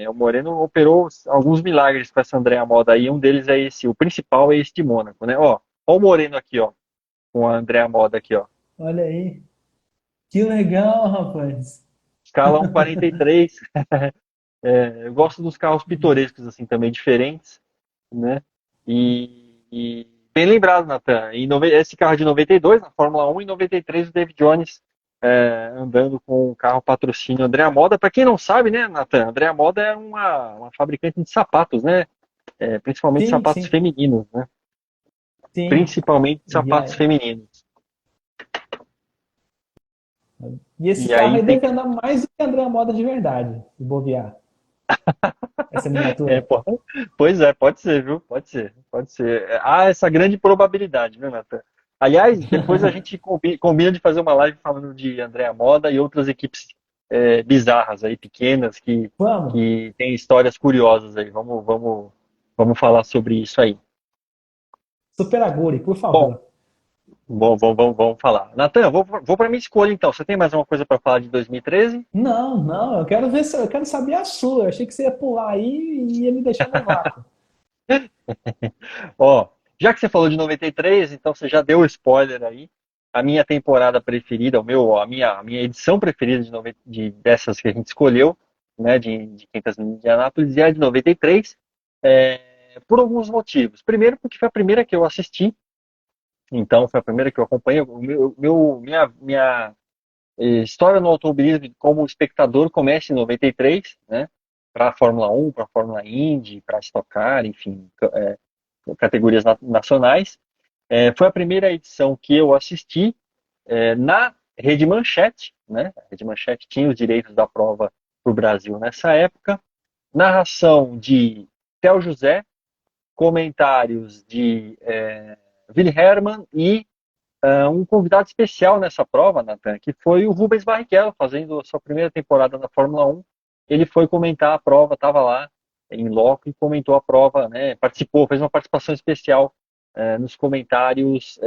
o Moreno operou alguns milagres com essa Andrea Moda aí, um deles é esse, o principal é esse de Mônaco, né? Ó o Moreno aqui, ó, com a Andrea Moda aqui, ó. Olha aí. Que legal, rapaz. Escala 1,43. Eu gosto dos carros pitorescos, assim, também diferentes, né? E bem lembrado, Nathan. Esse carro é de 92, na Fórmula 1, e em 93 o David Jones andando com o carro patrocínio Andrea Moda. Para quem não sabe, né, Nathan? Andrea Moda é uma fabricante de sapatos, né? Principalmente Sim, sapatos sim, femininos, né? sim. Principalmente E, sapatos aí, femininos. e esse E carro aí aí tem deve andar mais do que André Moda de verdade, se bobear. Essa miniatura. pô, pois é, pode ser, viu? Pode ser, pode ser. Há essa grande probabilidade, viu, Nathan? Aliás, depois a gente combina de fazer uma live falando de Andréa Moda e outras equipes bizarras aí, pequenas, Vamos. que têm histórias curiosas aí. Vamos falar sobre isso aí. Super Aguri, por Bom, favor. vamos falar. Nathan, vou para minha escolha então. Você tem mais uma coisa para falar de 2013? Não, não, eu quero ver se eu quero saber a sua. Eu achei que você ia pular aí e ia me deixar no vácuo. Ó, já que você falou de 93, então você já deu o spoiler aí. A minha temporada preferida, a minha edição preferida dessas que a gente escolheu, né, de 500 milhas de Indianápolis, é a de 93, por alguns motivos. Primeiro, porque foi a primeira que eu assisti, então foi a primeira que eu acompanhei. Minha história no automobilismo como espectador começa em 93, né, para a Fórmula 1, para a Fórmula Indy, para a Stock Car, enfim, categorias nacionais. Foi a primeira edição que eu assisti na Rede Manchete, né? A Rede Manchete tinha os direitos da prova para o Brasil nessa época. Narração de Theo José, comentários de Willi Hermann e um convidado especial nessa prova, Nathan, que foi o Rubens Barrichello, fazendo a sua primeira temporada na Fórmula 1. Ele foi comentar a prova, estava lá em loco e comentou a prova, né, participou, fez uma participação especial nos comentários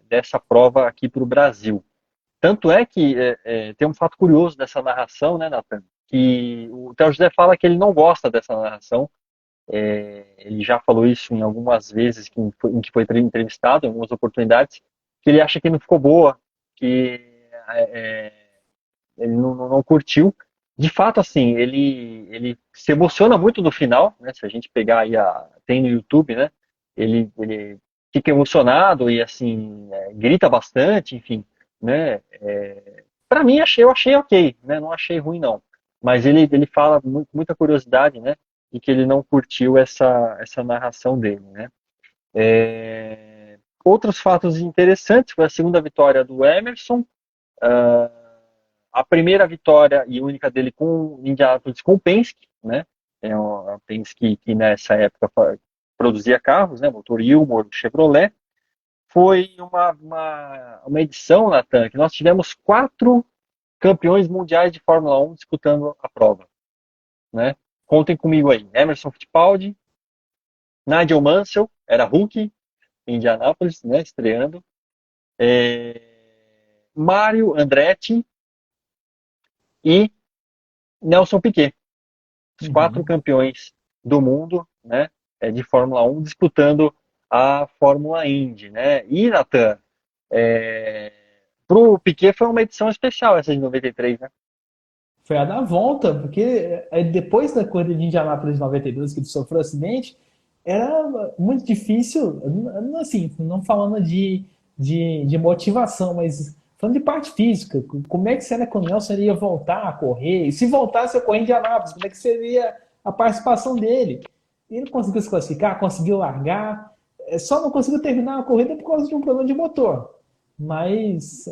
dessa prova aqui para o Brasil. Tanto é que tem um fato curioso dessa narração, né, Nathan? Que o Theo José fala que ele não gosta dessa narração. Ele já falou isso em algumas vezes em que foi entrevistado, em algumas oportunidades, que ele acha que não ficou boa, que é, ele não curtiu. De fato, assim, ele se emociona muito no final, né? Se a gente pegar aí tem no YouTube, né? Ele fica emocionado e assim grita bastante, enfim, né? Para mim eu achei ok, né? Não achei ruim não, mas ele fala muita curiosidade, né? De que ele não curtiu essa narração dele, né? Outros fatos interessantes foi a segunda vitória do Emerson, a primeira vitória e única dele com Indianapolis com o Penske, né? A Penske que nessa época produzia carros, né? Motor Ilmor, Chevrolet. Foi uma edição, Natan, que nós tivemos 4 campeões mundiais de Fórmula 1 disputando a prova, né? Contem comigo aí. Emerson Fittipaldi, Nigel Mansell, era rookie em Indianapolis, né? Estreando. Mário Andretti e Nelson Piquet. Os 4 Uhum. campeões do mundo, né, de Fórmula 1 disputando a Fórmula Indy, né? E Nathan, pro Piquet foi uma edição especial essa de 93, né? Foi a da volta, porque depois da corrida de Indianápolis de 92, que ele sofreu acidente, era muito difícil, assim, não falando de motivação, mas falando de parte física. Como é que será que o Nelson iria voltar a correr? E se voltasse a correr em Indianápolis, como é que seria a participação dele? Ele conseguiu se classificar, conseguiu largar, só não conseguiu terminar a corrida por causa de um problema de motor. Mas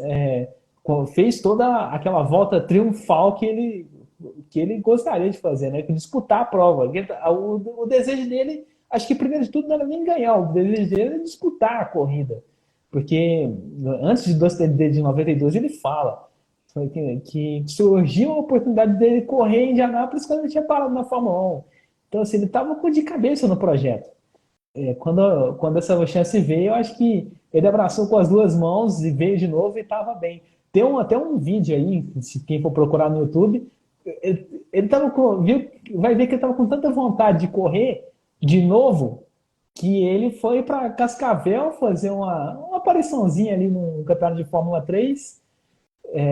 fez toda aquela volta triunfal que ele gostaria de fazer, né? Que disputar a prova. O desejo dele, acho que primeiro de tudo, não era nem ganhar, o desejo dele era disputar a corrida. Porque antes de 92 ele fala que surgiu a oportunidade dele correr em Indianápolis quando ele tinha parado na Fórmula 1. Então, assim, ele estava de cabeça no projeto. quando essa chance veio, eu acho que ele abraçou com as duas mãos e veio de novo e estava bem. Tem até um vídeo aí, se quem for procurar no YouTube, ele tava vai ver que ele estava com tanta vontade de correr de novo que ele foi para Cascavel fazer uma apariçãozinha ali no campeonato de Fórmula 3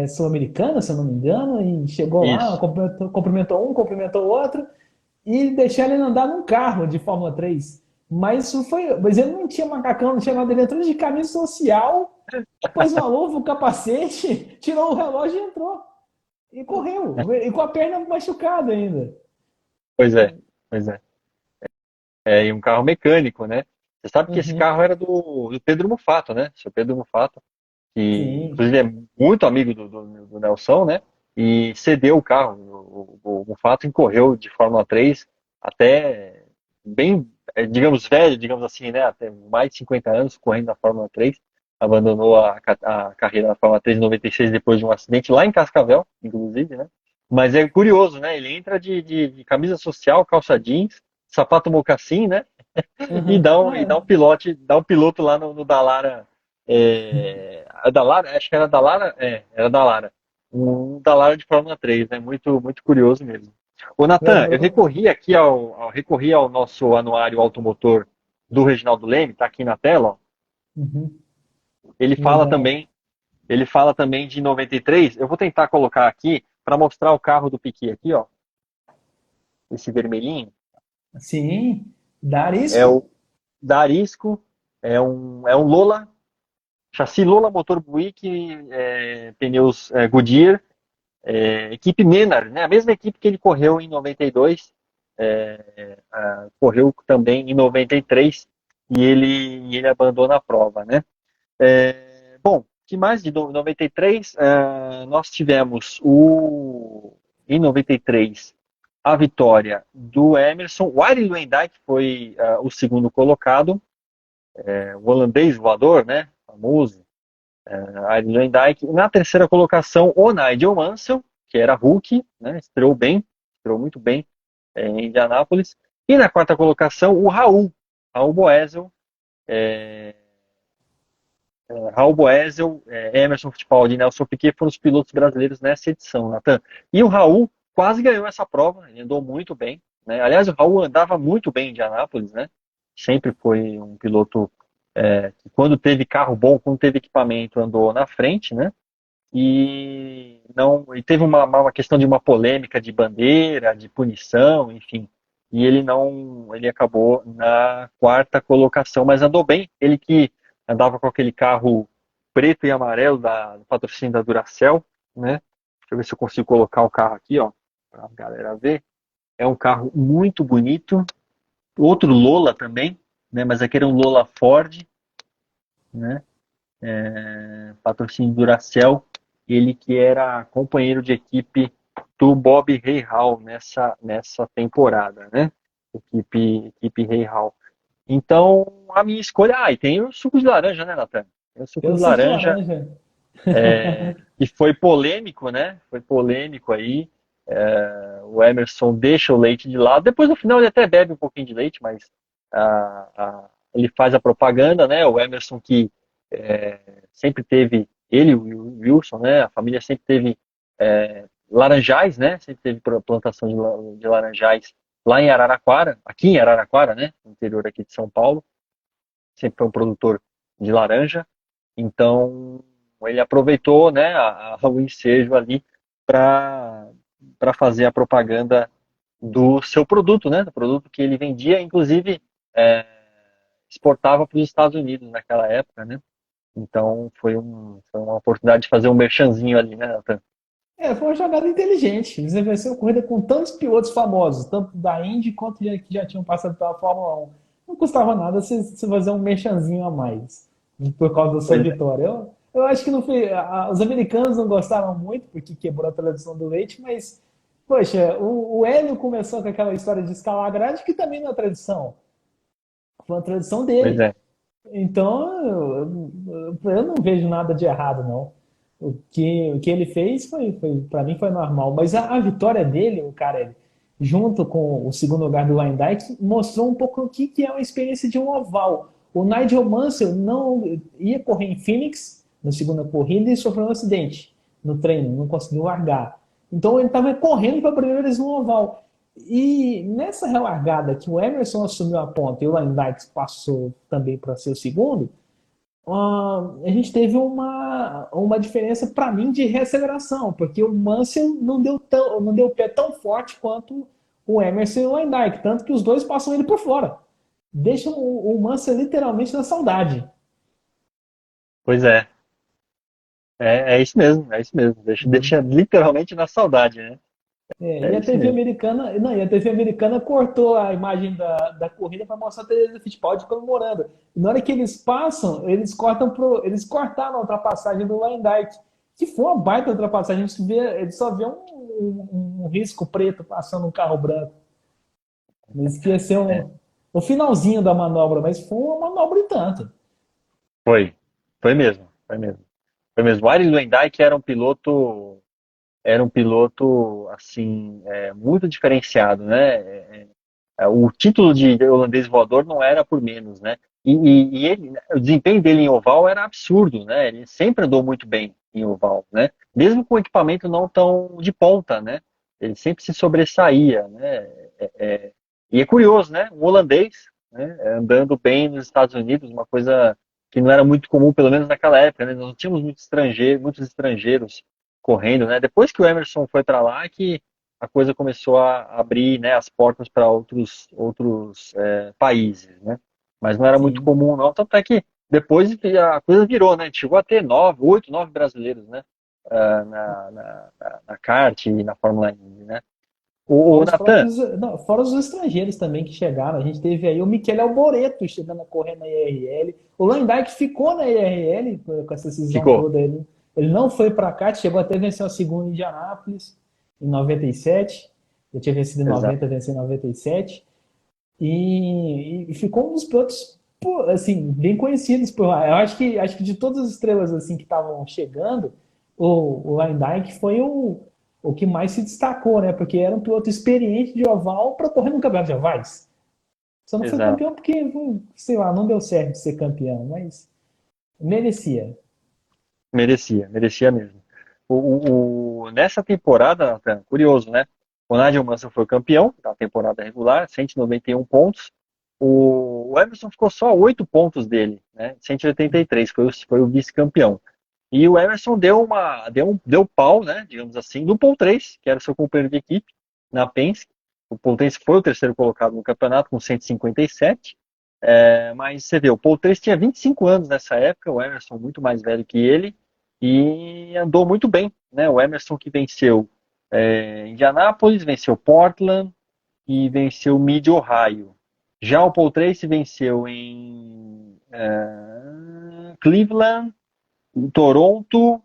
sul-americana, se eu não me engano, e chegou lá, Isso. cumprimentou um, cumprimentou o outro, e deixar ele andar num carro de Fórmula 3. Mas ele não tinha macacão, não tinha nada, ele entrou de camisa social, pôs uma luva, um capacete, tirou o relógio e entrou. E correu, e com a perna machucada ainda. Pois é, pois é. E um carro mecânico, né? Você sabe que esse Uhum. carro era do Pedro Mufato, né? Seu Pedro Mufato, que Sim. inclusive é muito amigo do Nelson, né? E cedeu o carro. O Mufato incorreu de Fórmula 3 até bem, digamos, velho, digamos assim, né? Até mais de 50 anos correndo na Fórmula 3. Abandonou a carreira na Fórmula 3 em 96 depois de um acidente lá em Cascavel, inclusive, né? Mas é curioso, né? Ele entra de camisa social, calça jeans, sapato mocassim, né? Uhum. E dá um piloto lá no Dallara. A Dallara, acho que era Dallara, era Dallara. Um Dallara de Fórmula 3, né? Muito, muito curioso mesmo. Ô, Natan, eu Lembrou? recorri ao nosso anuário automotor do Reginaldo Leme, tá aqui na tela, ó. Uhum. Ele fala Legal. também, ele fala também de 93. Eu vou tentar colocar aqui para mostrar o carro do Piquet aqui, ó. Esse vermelhinho. Sim, É Darisco. o da Arisco, é um Lola. Chassi Lola, motor Buick, pneus Goodyear, equipe Menard, né? A mesma equipe que ele correu em 92, correu também em 93 e ele abandona a prova, né? Bom, que mais de 93? Nós tivemos em 93 a vitória do Emerson, o Arie Luyendyk foi o segundo colocado, o holandês voador, né? Famoso. Adrian Dyke. Na terceira colocação, o Nigel Mansell, que era Hulk, né? Estreou bem, estreou muito bem em Indianápolis. E na quarta colocação, o Raul Boesel, Emerson Fittipaldi e Nelson Piquet foram os pilotos brasileiros nessa edição, Nathan. E o Raul quase ganhou essa prova, ele andou muito bem, né? Aliás, o Raul andava muito bem em Indianápolis, né? Sempre foi um piloto que quando teve carro bom, quando teve equipamento, andou na frente, né? E não e teve uma questão de uma polêmica de bandeira, de punição, enfim. E ele não, ele acabou na quarta colocação, mas andou bem. Ele que andava com aquele carro preto e amarelo do patrocínio da Duracell, né? Deixa eu ver se eu consigo colocar o carro aqui, ó, para a galera ver. É um carro muito bonito. Outro Lola também, né? Mas aquele é um Lola Ford, né? Patrocínio Duracell, ele que era companheiro de equipe do Bob Rahal nessa temporada, né? Equipe Rahal. Então, a minha escolha. E tem o suco de laranja, né, Natan? Tem o suco Eu de sou de laranja, laranja. que foi polêmico, né? Foi polêmico aí. O Emerson deixa o leite de lado. Depois, no final, ele até bebe um pouquinho de leite, mas ele faz a propaganda, né? O Emerson que sempre teve, ele e o Wilson, né? A família sempre teve laranjais, né? Sempre teve plantação de laranjais lá em Araraquara, aqui em Araraquara, né? No interior aqui de São Paulo. Sempre foi um produtor de laranja. Então, ele aproveitou, né, o ensejo ali para fazer a propaganda do seu produto, né? Do produto que ele vendia, inclusive é, exportava para os Estados Unidos naquela época, né? Então foi uma oportunidade de fazer um merchanzinho ali, né, Nathan? Foi uma jogada inteligente. Eles venceu corrida com tantos pilotos famosos, tanto da Indy quanto que já tinham passado pela Fórmula 1. Não custava nada se fazer um merchanzinho a mais por causa da sua Pois é. vitória. Eu acho que não foi, os americanos não gostaram muito porque quebrou a tradição do leite, mas, poxa, o Hélio começou com aquela história de escalar a grade, que também não é tradição. Foi uma tradição Pois dele. é. Então, eu não vejo nada de errado, não. O que ele fez para mim foi normal. Mas a vitória dele, o cara, junto com o segundo lugar do Ryan Dyke, mostrou um pouco o que é uma experiência de um oval. O Nigel Mansell não ia correr em Phoenix na segunda corrida e sofreu um acidente no treino, não conseguiu largar. Então ele estava correndo para a primeira vez no oval. E nessa relargada que o Emerson assumiu a ponta e o Ryan Dyke passou também para ser o segundo, a gente teve uma diferença para mim de reaceleração, porque o Mansell não deu pé tão forte quanto o Emerson e o Weinreich, tanto que os dois passam ele por fora. Deixam o Mansell literalmente na saudade. Pois é. É isso mesmo, é isso mesmo. Deixa literalmente na saudade, né? E É a isso TV mesmo. americana, não, e a TV americana cortou a imagem da corrida para mostrar a Teresa Fittipaldi comemorando. E na hora que eles passam, eles cortaram a ultrapassagem do Van Dyke, que foi uma baita ultrapassagem. Ele só vê um risco preto passando um carro branco. Mas que ia ser É. o finalzinho da manobra, mas foi uma manobra e tanto. Foi. Foi mesmo. Foi mesmo. Foi mesmo. O Arie Luyendyk era um piloto assim, muito diferenciado, né? O título de holandês voador não era por menos, né? O desempenho dele em oval era absurdo, né? Ele sempre andou muito bem em oval, né? Mesmo com equipamento não tão de ponta, né? Ele sempre se sobressaía, né? E é curioso, né? Um holandês, né? Andando bem nos Estados Unidos, uma coisa que não era muito comum, pelo menos naquela época, né? Nós não tínhamos muitos estrangeiros correndo, né? Depois que o Emerson foi para lá, que a coisa começou a abrir, né, as portas para outros países, né? Mas não era muito Sim. comum, não. Tanto é que depois a coisa virou, né? Chegou a ter 9 brasileiros, né? Na kart e na Fórmula Indy, né? O Fora os Natan, próprios, não, fora os estrangeiros também que chegaram. A gente teve aí o Michele Alboreto chegando a correr na IRL. O Landyke ficou na IRL com essa decisão ficou. toda. Ele não foi para cá, chegou até vencer o segundo em Indianápolis em 97. Ele tinha vencido em Exato. 90, venceu em 97. E ficou um dos pilotos, pô, assim, bem conhecidos por lá. Eu acho que de todas as estrelas assim que estavam chegando, o Landyke foi o que mais se destacou, né? Porque era um piloto experiente de oval para correr no campeonato de ovais. Só não foi Exato. campeão porque, sei lá, não deu certo de ser campeão, mas merecia. Merecia mesmo. Nessa temporada, Nathan, curioso, né? O Nigel Mansell foi o campeão da temporada regular, 191 pontos. O Emerson ficou só a 8 pontos dele, né? 183, foi o vice-campeão. E o Emerson deu pau, né? Digamos assim, no Paul 3, que era o seu companheiro de equipe, na Penske. O Paul 3 foi o terceiro colocado no campeonato com 157. Mas você vê, o Paul 3 tinha 25 anos nessa época, o Emerson muito mais velho que ele, e andou muito bem, né? O Emerson que venceu Indianápolis, venceu Portland e venceu Mid Ohio. Já o Paul Tracy venceu em Cleveland, em Toronto,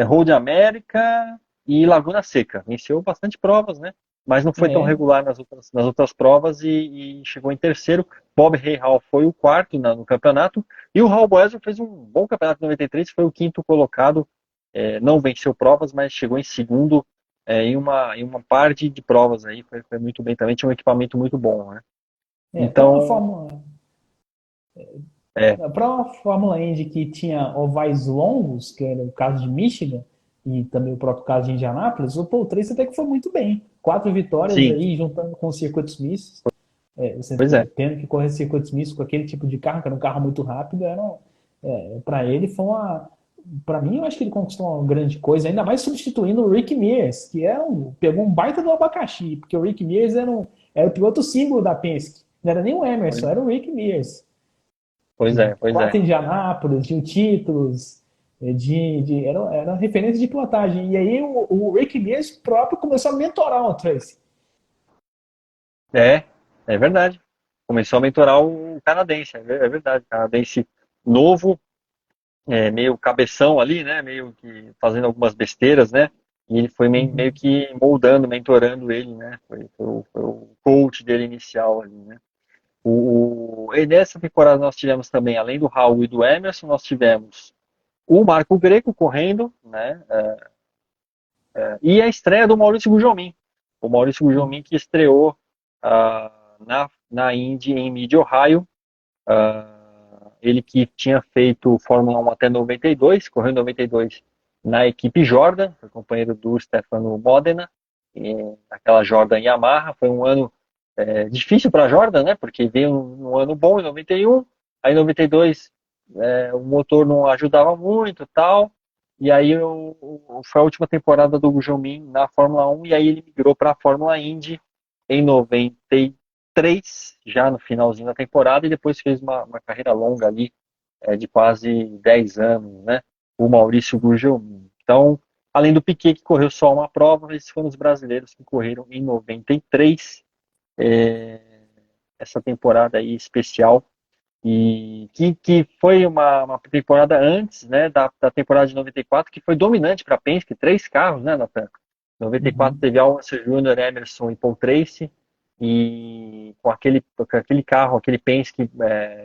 Road America e Laguna Seca. Venceu bastante provas, né? Mas não foi tão É, regular nas outras provas e chegou em terceiro. Bob Rahal foi o quarto no campeonato. E o Raul Boesel fez um bom campeonato em 93, foi o quinto colocado. Não venceu provas, mas chegou em segundo em uma par de provas aí. Foi muito bem também, tinha um equipamento muito bom, né? para uma Então, Fórmula, é, para uma Fórmula Indy que tinha ovais longos, que era o caso de Michigan, e também o próprio caso de Indianápolis, o Paul Tracy até que foi muito bem. 4 vitórias sim, aí, juntando com os circuitos mistos. Você pois é. tendo que correr circuitos mistos com aquele tipo de carro, que era um carro muito rápido, para ele foi uma. Para mim, eu acho que ele conquistou uma grande coisa, ainda mais substituindo o Rick Mears, que pegou um baita do abacaxi, porque o Rick Mears era o piloto símbolo da Penske. Não era nem o Pois, Emerson, era o Rick Mears. pois é, pois é. 4 Indianápolis, de títulos, era uma referência de pilotagem. E aí o Rick Mears próprio começou a mentorar o Tracy. É, é verdade. Começou a mentorar o canadense, é verdade. Canadense novo, meio cabeção ali, né? Meio que fazendo algumas besteiras, né? E ele foi meio Uhum. que moldando, mentorando ele, né? Foi o coach dele inicial ali, né? E nessa temporada nós tivemos também, além do Raul e do Emerson, nós tivemos o Marco Greco correndo, né? E a estreia do Maurício Gugelmin. o Maurício Gugelmin, que estreou na Indy em Mid-Ohio. Ele que tinha feito Fórmula 1 até 92, correu em 92 na equipe Jordan, foi companheiro do Stefano Modena, naquela Jordan Yamaha. Foi um ano difícil para a Jordan, né? Porque veio um ano bom em 91, aí em 92 o motor não ajudava muito, tal. E aí foi a última temporada do Gugelmin na Fórmula 1, e aí ele migrou para a Fórmula Indy em 93, já no finalzinho da temporada, e depois fez uma carreira longa ali, de quase 10 anos, né? O Maurício Gugelmin. Então, além do Piquet, que correu só uma prova, esses foram os brasileiros que correram em 93, essa temporada aí especial, e que foi uma temporada antes, né, da temporada de 94, que foi dominante para a Penske, 3 carros, né, Nathan? 94 teve Alonso Júnior, Emerson e Paul Tracy, e com aquele carro, aquele Penske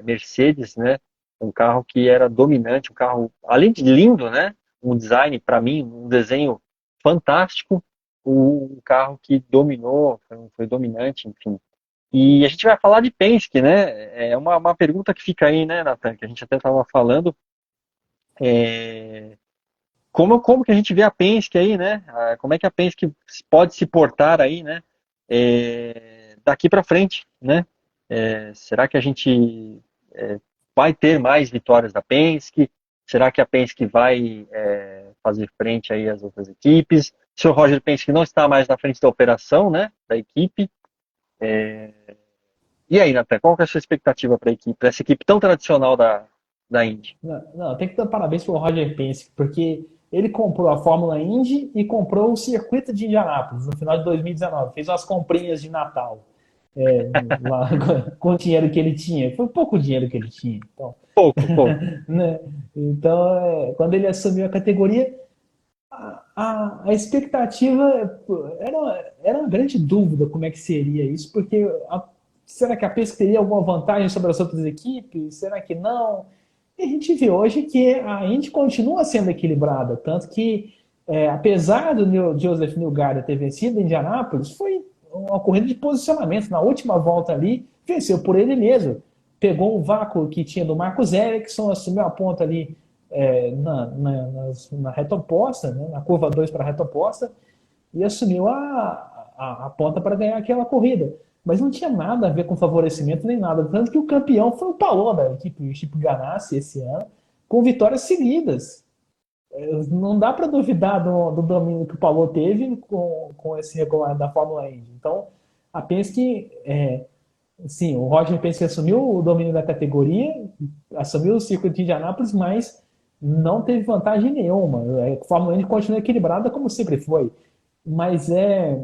Mercedes, né, um carro que era dominante, um carro, além de lindo, né, um design, para mim, um desenho fantástico, um carro que dominou, foi dominante, enfim. E a gente vai falar de Penske, né? É uma pergunta que fica aí, né, Nathan, que a gente até estava falando. Como que a gente vê a Penske aí, né? Como é que a Penske pode se portar aí, né? Daqui para frente, né? Será que a gente vai ter mais vitórias da Penske? Será que a Penske vai fazer frente aí às outras equipes? O senhor Roger Penske não está mais na frente da operação, né? Da equipe. E aí, Nathan, qual que é a sua expectativa para essa equipe tão tradicional da Indy? Não, não, tem que dar parabéns pro Roger Penske, porque ele comprou a Fórmula Indy e comprou o circuito de Indianápolis no final de 2019. Fez umas comprinhas de Natal é, lá, com o dinheiro que ele tinha. Foi pouco dinheiro que ele tinha. Então, Pouco, pouco. né? Então quando ele assumiu a categoria, a expectativa era uma grande dúvida como é que seria isso, porque será que a Penske teria alguma vantagem sobre as outras equipes? Será que não? E a gente vê hoje que a Indy continua sendo equilibrada, tanto que, apesar do Joseph Newgarden ter vencido em Indianápolis, foi uma corrida de posicionamento. Na última volta ali, venceu por ele mesmo. Pegou um vácuo que tinha do Marcus Ericsson, assumiu a ponta ali na reta oposta, né, na curva 2 para a reta oposta, e assumiu a ponta para ganhar aquela corrida. Mas não tinha nada a ver com favorecimento nem nada. Tanto que o campeão foi o Palou da equipe, o Chip Ganassi, esse ano, com vitórias seguidas. Não dá para duvidar do domínio que o Palou teve com esse regulamento da Fórmula Indy. Então, a Penske, sim, o Roger Penske assumiu o domínio da categoria, assumiu o circuito de Indianápolis, mas não teve vantagem nenhuma. A Fórmula Indy continua equilibrada como sempre foi. Mas é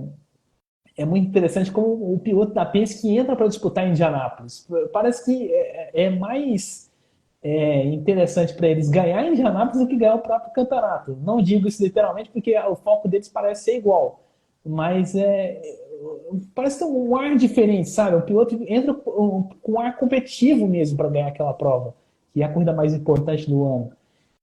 muito interessante como o piloto da Penske entra para disputar em Indianápolis. Parece que é mais interessante para eles ganhar em Indianápolis do que ganhar o próprio campeonato. Não digo isso literalmente porque o foco deles parece ser igual, mas parece ter um ar diferente, sabe? O piloto entra com um ar competitivo mesmo para ganhar aquela prova, que é a corrida mais importante do ano.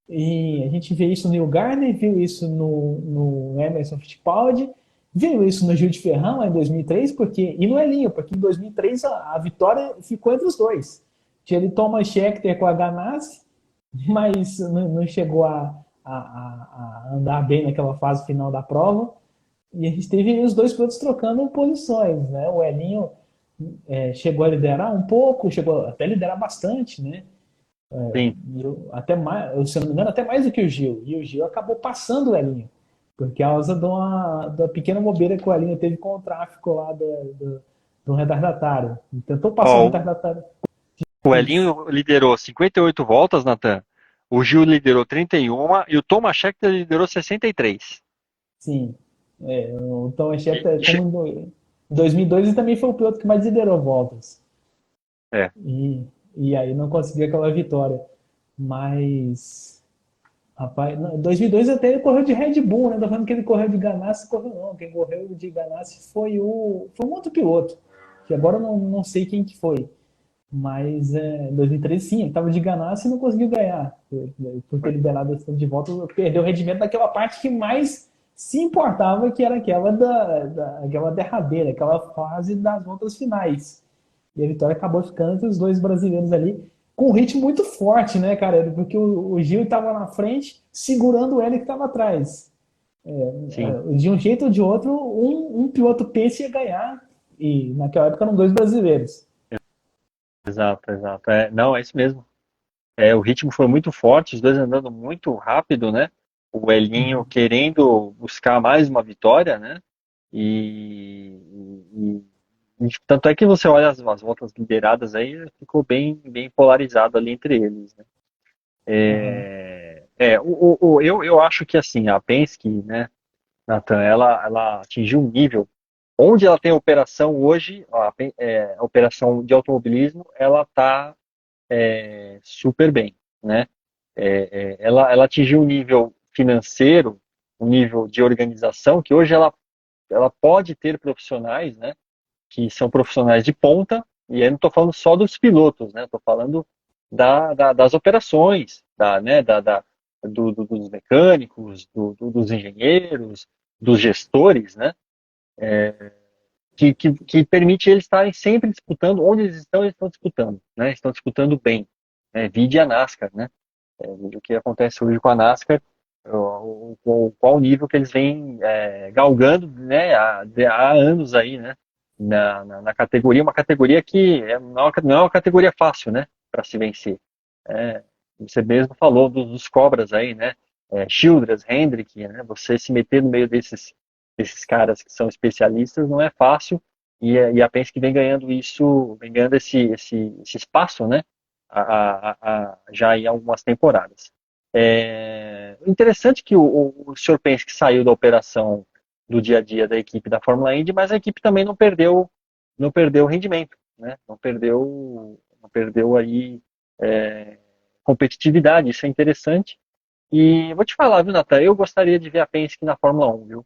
E a gente vê isso no Neil Gardner, viu isso no Emerson Fittipaldi, viu isso no Gil de Ferran lá em 2003, e no Elinho, porque em 2003 a vitória ficou entre os dois. Tinha ele Thomas Scheckter com a Ganassi, mas não chegou a andar bem naquela fase final da prova. E a gente teve os dois pilotos trocando posições, né? O Elinho chegou a liderar um pouco, chegou até a liderar bastante, né? Sim. Até mais, se eu não me engano, até mais do que o Gil. E o Gil acabou passando o Elinho, por causa da pequena bobeira que o Elinho teve com o tráfico lá do retardatário. Ele tentou passar o Ó, retardatário. o Elinho liderou 58 voltas, Nathan. O Gil liderou 31 e o Thomas Scheckter liderou 63. Sim. O Thomas E, Scheckter, e che- como em 2002, ele também foi o piloto que mais liderou voltas. é, E aí não conseguiu aquela vitória. Mas, rapaz, em 2002 até ele correu de Red Bull, né? Tô falando que ele correu de Ganassi, correu não. Quem correu de Ganassi foi um outro piloto, que agora eu não sei quem que foi. Mas em 2013 sim, ele estava de Ganassi e não conseguiu ganhar. Por ter liberado esse tanto de voltas, perdeu o rendimento naquela parte que mais se importava que era aquela derradeira, aquela fase das voltas finais. E a vitória acabou ficando entre os dois brasileiros ali, com um ritmo muito forte, né, cara? Porque o Gil estava na frente, segurando o Hélio que estava atrás. Sim, De um jeito ou de outro, um piloto pensa ia ganhar, e naquela época eram dois brasileiros. exato, exato. Não, é isso mesmo. O ritmo foi muito forte, os dois andando muito rápido, né? O Elinho querendo buscar mais uma vitória, né? E tanto é que você olha as voltas lideradas aí, ficou bem polarizado ali entre eles, né? Uhum. Eu acho que assim, a Penske, né, Nathan, ela atingiu um nível onde ela tem operação hoje, a operação de automobilismo, ela está super bem, né? Ela atingiu um nível financeiro, um nível de organização, que hoje ela pode ter profissionais, né, que são profissionais de ponta, e aí não estou falando só dos pilotos, né? Estou falando das operações, dos mecânicos, dos engenheiros, dos gestores, né? Que permite eles estarem sempre disputando, onde eles estão disputando, né? Estão disputando bem, né? Vide a NASCAR, né? O que acontece hoje com a NASCAR, qual o nível que eles vêm galgando, né, há anos aí, né, na categoria, uma categoria que não é uma categoria fácil, né, para se vencer. É, você mesmo falou dos cobras aí, né, Childress, Hendrick, né, você se meter no meio desses caras que são especialistas não é fácil, e a Penske vem ganhando isso, vem ganhando esse espaço, né, já em algumas temporadas. Interessante que o Sr. Penske saiu da operação do dia a dia da equipe da Fórmula Indy, mas a equipe também não perdeu rendimento, né? Não perdeu aí competitividade, isso é interessante. E vou te falar, viu, Natan, eu gostaria de ver a Penske na Fórmula 1, viu?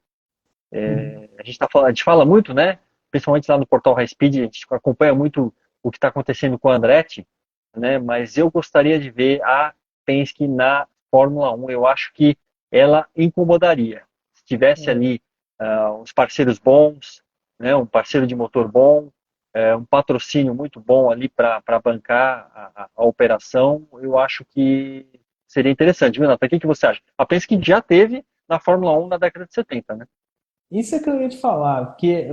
A gente fala muito, né? Principalmente lá no portal High Speed, a gente acompanha muito o que está acontecendo com o Andretti, né? Mas eu gostaria de ver a Penske na Fórmula 1. Eu acho que ela incomodaria. Se tivesse ali uns parceiros bons, né? Um parceiro de motor bom, um patrocínio muito bom ali para bancar a operação, eu acho que seria interessante, viu, Nathan? O que você acha? A Penske já teve na Fórmula 1 na década de 70, né? Isso é que eu ia te falar, porque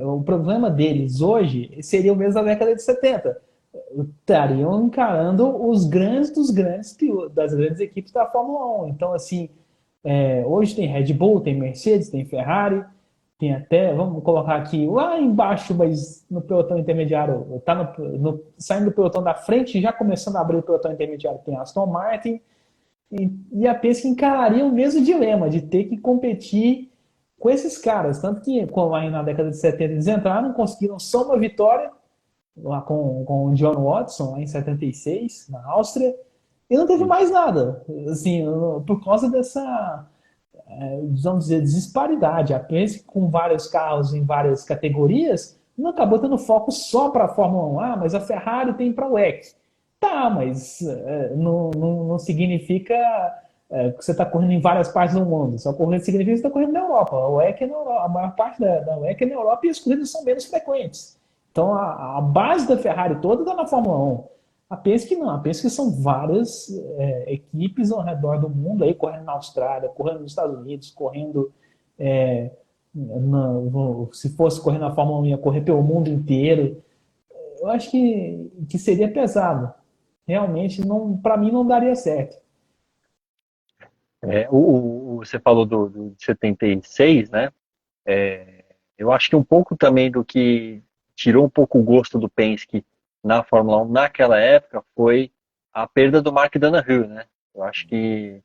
o problema deles hoje seria o mesmo da década de 70. Estariam encarando os grandes dos grandes das grandes equipes da Fórmula 1. Então, assim, hoje tem Red Bull, tem Mercedes, tem Ferrari, tem até, vamos colocar aqui, lá embaixo, mas no pelotão intermediário, tá saindo do pelotão da frente, já começando a abrir o pelotão intermediário, tem Aston Martin, e a Penske encararia o mesmo dilema de ter que competir com esses caras. Tanto que, como aí na década de 70 eles entraram, conseguiram só uma vitória lá com o John Watson, lá em 76, na Áustria, e não teve mais nada. Assim, por causa dessa, vamos dizer, disparidade. A Penske, com vários carros em várias categorias, não acabou tendo foco só para a Fórmula 1. Ah, mas a Ferrari tem para o WEC. Tá, mas não significa que você está correndo em várias partes do mundo. Só correndo significa que você está correndo na Europa. A WEC é na Europa. A maior parte da WEC é na Europa e as corridas são menos frequentes. Então a base da Ferrari toda está na Fórmula 1. A Penske não. A Penske são várias equipes ao redor do mundo, aí correndo na Austrália, correndo nos Estados Unidos, correndo. é, Se fosse correr na Fórmula 1, ia correr pelo mundo inteiro. Eu acho que seria pesado. Realmente, não, para mim, não daria certo. Você falou do de 76, né? Eu acho que um pouco também do que tirou um pouco o gosto do Penske na Fórmula 1 naquela época foi a perda do Mark Donohue, né? Eu acho que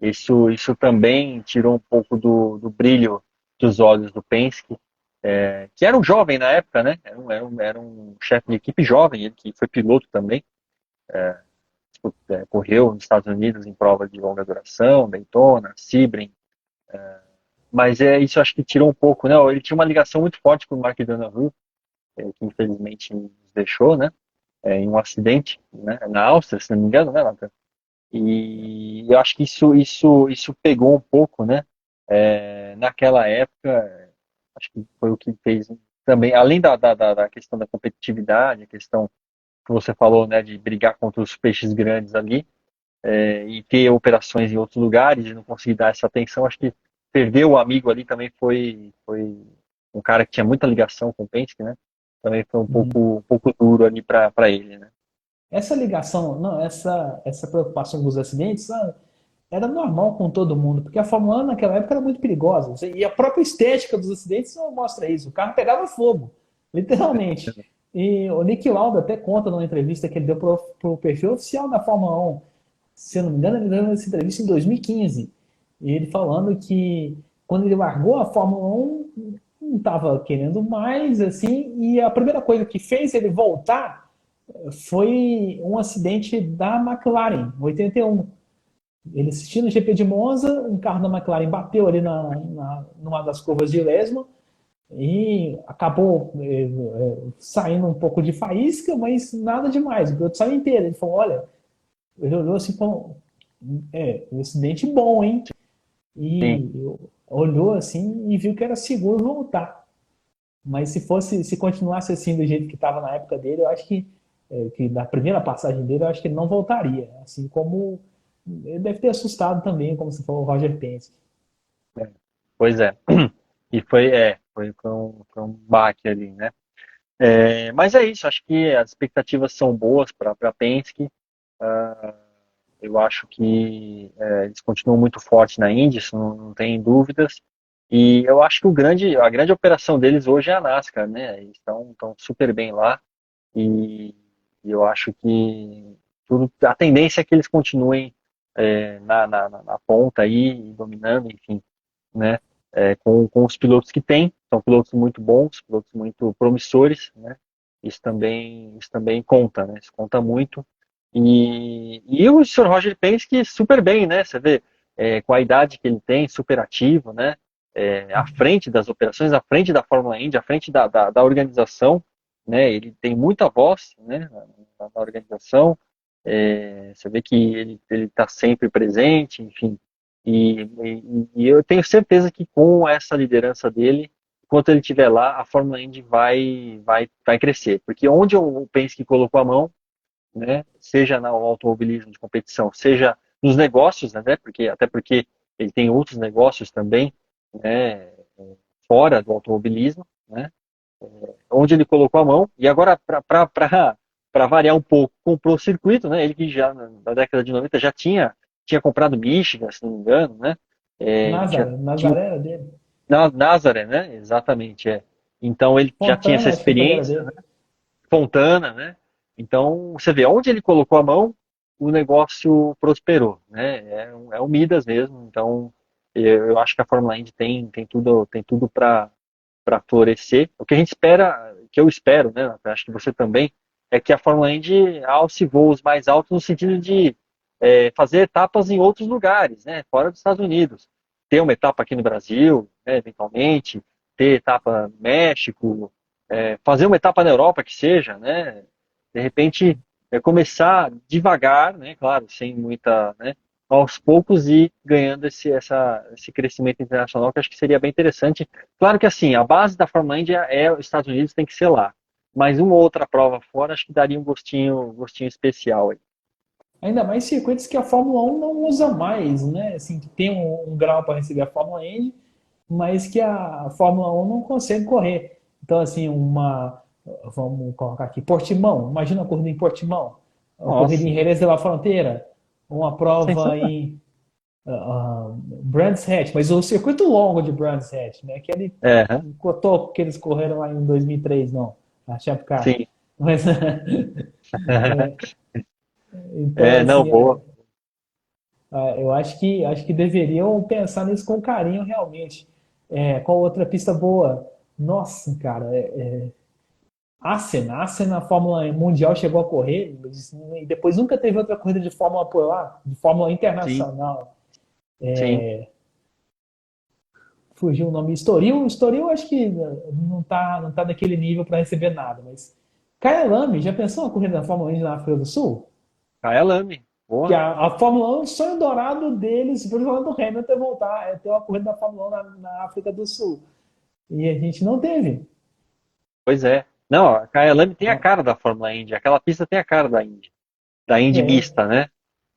isso também tirou um pouco do brilho dos olhos do Penske, que era um jovem na época, né? Era um chefe de equipe jovem, ele que foi piloto também, correu nos Estados Unidos em prova de longa duração, Daytona, Sebring, mas isso acho que tirou um pouco, né? Ele tinha uma ligação muito forte com o Mark Donohue, que infelizmente nos deixou, né? Em um acidente, né? Na Áustria, se não me engano, né, Nathan? E eu acho que isso pegou um pouco, né? naquela época, acho que foi o que fez também, além da questão da competitividade, a questão que você falou, né, de brigar contra os peixes grandes ali, e ter operações em outros lugares e não conseguir dar essa atenção, acho que perder o amigo ali também foi um cara que tinha muita ligação com o Penske, né? Também foi um pouco duro ali para ele, né? Essa ligação, não, essa preocupação com os acidentes era normal com todo mundo, porque a Fórmula 1 naquela época era muito perigosa. E a própria estética dos acidentes não mostra isso. O carro pegava fogo, literalmente. E o Nick Lauda até conta numa entrevista que ele deu para o perfil oficial da Fórmula 1. Se eu não me engano, ele deu essa entrevista em 2015. E ele falando que quando ele largou a Fórmula 1, não estava querendo mais, assim, e a primeira coisa que fez ele voltar foi um acidente da McLaren, em 81. Ele assistindo o GP de Monza, um carro da McLaren bateu ali numa das curvas de Lesmo e acabou saindo um pouco de faísca, mas nada demais. O piloto saiu inteiro. Ele falou: olha, ele olhou assim, falou, um acidente bom, hein? Sim, E olhou assim e viu que era seguro voltar. Mas se continuasse assim do jeito que estava na época dele, eu acho que na primeira passagem dele, eu acho que ele não voltaria. Assim como ele deve ter assustado também, como se for o Roger Penske. é. Pois é. E foi um baque ali, né? Mas é isso, acho que as expectativas são boas para Penske. Ah, eu acho que eles continuam muito fortes na Indy, isso não tem dúvidas. E eu acho que a grande operação deles hoje é a NASCAR, né? Eles estão super bem lá. E, e eu acho que a tendência é que eles continuem na ponta aí, dominando, enfim, né? Com os pilotos que têm, são pilotos muito bons, pilotos muito promissores, né? Isso também conta, né? Isso conta muito. E o Sr. Roger Penske super bem, né? Você vê, com a idade que ele tem, super ativo, né? À frente das operações, à frente da Fórmula Indy, à frente da organização, né? Ele tem muita voz, né? Na organização. Você vê que ele está sempre presente, enfim. E eu tenho certeza que com essa liderança dele, enquanto ele estiver lá, a Fórmula Indy vai crescer. Porque onde o Penske colocou a mão, né, seja no automobilismo de competição, seja nos negócios, né, até porque ele tem outros negócios também, né, fora do automobilismo, né, onde ele colocou a mão, e agora, para variar um pouco, comprou o circuito, né, ele que já na década de 90 já tinha comprado Michigan, se não me engano, né, tinha Nazaré era dele. Nazaré, né, exatamente, é. Então ele já tinha essa Fontana, acho que também era experiência, dele. né, Fontana, né, então você vê, onde ele colocou a mão, o negócio prosperou, né, é um Midas mesmo, então eu acho que a Fórmula Indy tem tudo para florescer. O que a gente espera, que eu espero, né? Acho que você também, é que a Fórmula Indy alce voos mais altos no sentido de fazer etapas em outros lugares, né? Fora dos Estados Unidos. Ter uma etapa aqui no Brasil, né, eventualmente, ter etapa no México, fazer uma etapa na Europa que seja, né? De repente, começar devagar, né? Claro, sem muita, né? Aos poucos e ganhando esse crescimento internacional, que acho que seria bem interessante. Claro que assim, a base da Fórmula Indy os Estados Unidos, tem que ser lá. Mas uma ou outra prova fora, acho que daria um gostinho especial aí. Ainda mais circuitos que a Fórmula 1 não usa mais, né? Assim, que tem um grau para receber a Fórmula Indy, mas que a Fórmula 1 não consegue correr. Então, assim, vamos colocar aqui, Portimão. Imagina uma corrida em Portimão, uma corrida em Nossa, Jerez de la Fronteira, uma prova sensacional. em Brands Hatch, mas o circuito longo de Brands Hatch, né? Aquele É, cotô que eles correram lá em 2003, não, a Champ Car. sim. Mas, então, Não, assim, boa. eu acho que deveriam pensar nisso com carinho, realmente. Qual outra pista boa? Nossa, cara, Assen, a Fórmula Mundial chegou a correr, e depois nunca teve outra corrida de Fórmula por lá, de Fórmula Sim, Internacional. sim. Fugiu o nome. Estoril acho que não tá naquele nível para receber nada, mas Kyalami, já pensou uma corrida da Fórmula 1 na África do Sul? Kaya Lame. Que Boa. a Fórmula 1 é um sonho dourado deles, por exemplo, do Hamilton voltar, é ter uma corrida da Fórmula 1 na África do Sul. E a gente não teve. Pois é. Não, a KLM tem a cara da Fórmula Indy. Aquela pista tem a cara da Indy É, mista, né?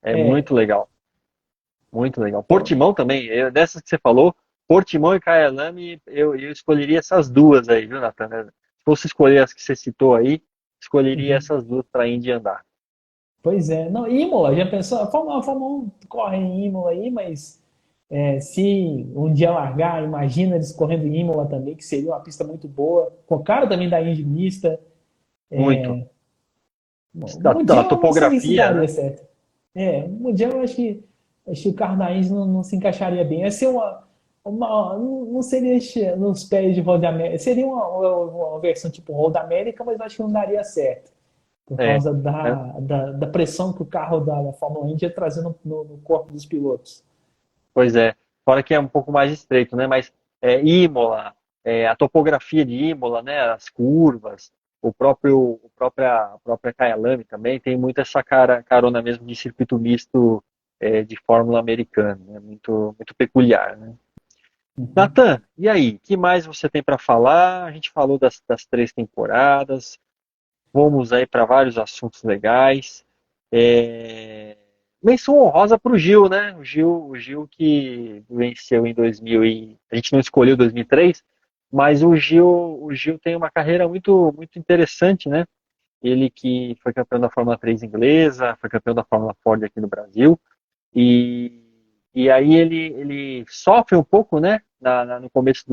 É muito é. legal. Muito legal. Então, Portimão também, dessas que você falou, Portimão e KLM, eu escolheria essas duas aí, viu, Nathan? Se fosse escolher as que você citou aí, escolheria uhum. essas duas para Indy andar. Pois é. Não, Imola, já pensou? A Fórmula 1 corre em Imola aí, mas se um dia largar, imagina eles correndo em Imola também, que seria uma pista muito boa. Com o cara também da Indy mista. Muito. Bom, A Mundial eu não sei se topografia, daria né? certo. Mundial eu acho que o carro da Indy não se encaixaria bem. Ia ser não seria nos pés de Road América. Seria uma versão tipo Road América, mas eu acho que não daria certo. Por É, causa é, da pressão que o carro da Fórmula Indy ia trazer no corpo dos pilotos. pois é. Fora que é um pouco mais estreito, né? Mas Imola, a topografia de Imola, né? As curvas, a própria Kyalami também tem muito essa carona mesmo de circuito misto de Fórmula americana, né? Muito, muito peculiar, né? Uhum. Nathan, e aí? O que mais você tem para falar? A gente falou das 3 temporadas, fomos aí para vários assuntos legais. É... Menção honrosa para o Gil, né? O Gil que venceu em 2000 e a gente não escolheu 2003, mas o Gil tem uma carreira muito muito interessante, né? Ele que foi campeão da Fórmula 3 inglesa, foi campeão da Fórmula Ford aqui no Brasil e aí ele sofre um pouco, né? No começo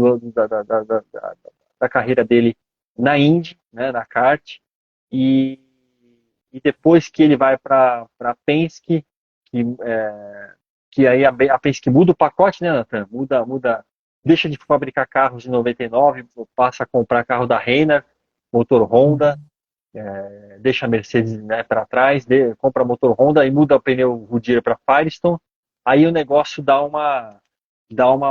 da carreira dele na Indy, né? Na kart e depois que ele vai para Penske, que, que aí a Penske muda o pacote, né, Nathan? Muda, deixa de fabricar carros em 99, passa a comprar carro da Renault, motor Honda, Uhum. deixa a Mercedes, né, para trás, compra motor Honda e muda o pneu Goodyear para Firestone. Aí o negócio dá uma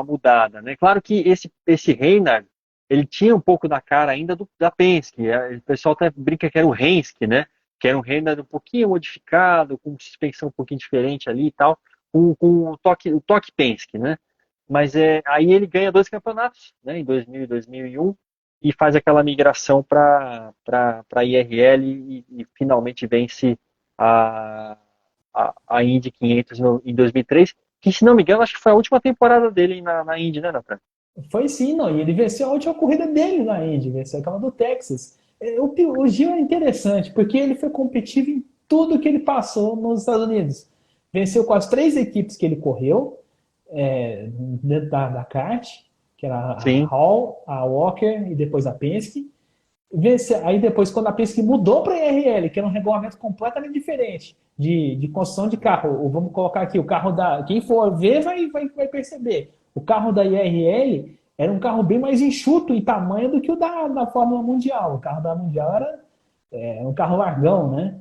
mudada, né? Claro que esse Reynard, ele tinha um pouco da cara ainda da Penske. O pessoal até brinca que era o Henske, né? Que era um Reynard um pouquinho modificado, com suspensão um pouquinho diferente ali e tal, com o toque Penske, né? Mas aí ele ganha 2 campeonatos, né? Em 2000 e 2001 e faz aquela migração para IRL e finalmente vence a, a Indy 500 em 2003, que se não me engano, acho que foi a última temporada dele na Indy, né, Nathan? Foi sim, não. E ele venceu a última corrida dele na Indy, venceu aquela do Texas. O Gil é interessante, porque ele foi competitivo em tudo que ele passou nos Estados Unidos. Venceu com as 3 equipes que ele correu, dentro da kart, que era a Sim, Hall, a Walker e depois a Penske. Aí depois, quando a Penske mudou para a IRL, que era um regulamento completamente diferente de construção de carro, ou vamos colocar aqui, o carro da. Quem for ver vai perceber. O carro da IRL era um carro bem mais enxuto em tamanho do que o da Fórmula Mundial. O carro da Mundial era um carro largão, né?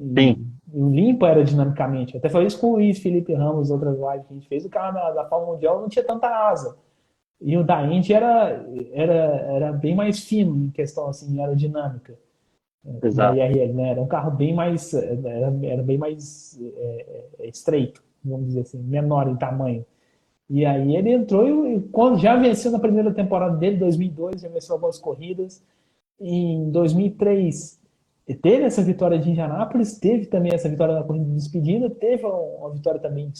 E, sim, e limpo aerodinamicamente. Eu até falei isso com o Luiz Felipe Ramos, outras lives que a gente fez. O carro da Fórmula Mundial não tinha tanta asa. E o da Indy era bem mais fino em questão assim, aerodinâmica da exato. IRL, né? Era um carro bem mais, era bem mais estreito, vamos dizer assim, menor em tamanho. E aí ele entrou e quando já venceu na primeira temporada dele, 2002, já venceu algumas corridas. Em 2003 teve essa vitória de Indianápolis, teve também essa vitória na corrida de despedida, teve uma vitória também,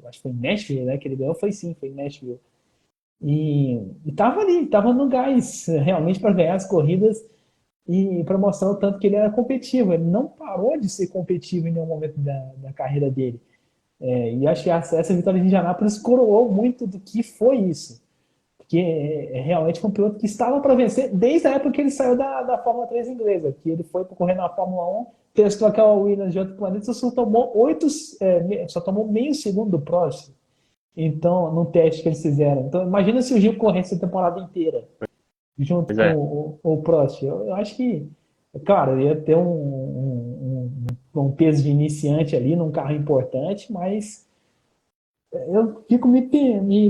acho que foi em Nashville, né? Que ele ganhou, foi em Nashville. E tava ali, tava no gás, realmente para ganhar as corridas e para mostrar o tanto que ele era competitivo. Ele não parou de ser competitivo em nenhum momento da carreira dele. E acho que essa vitória de Indianápolis coroou muito do que foi isso. Porque realmente foi um piloto que estava para vencer desde a época que ele saiu da Fórmula 3 inglesa, que ele foi para correr na Fórmula 1, testou aquela Williams de outro planeta, só tomou meio segundo do Prost. Então, no teste que eles fizeram. Então, imagina se o Gil corresse a temporada inteira junto Pois com é, o Prost. Eu acho que, claro, ia ter um peso de iniciante ali num carro importante, mas eu fico me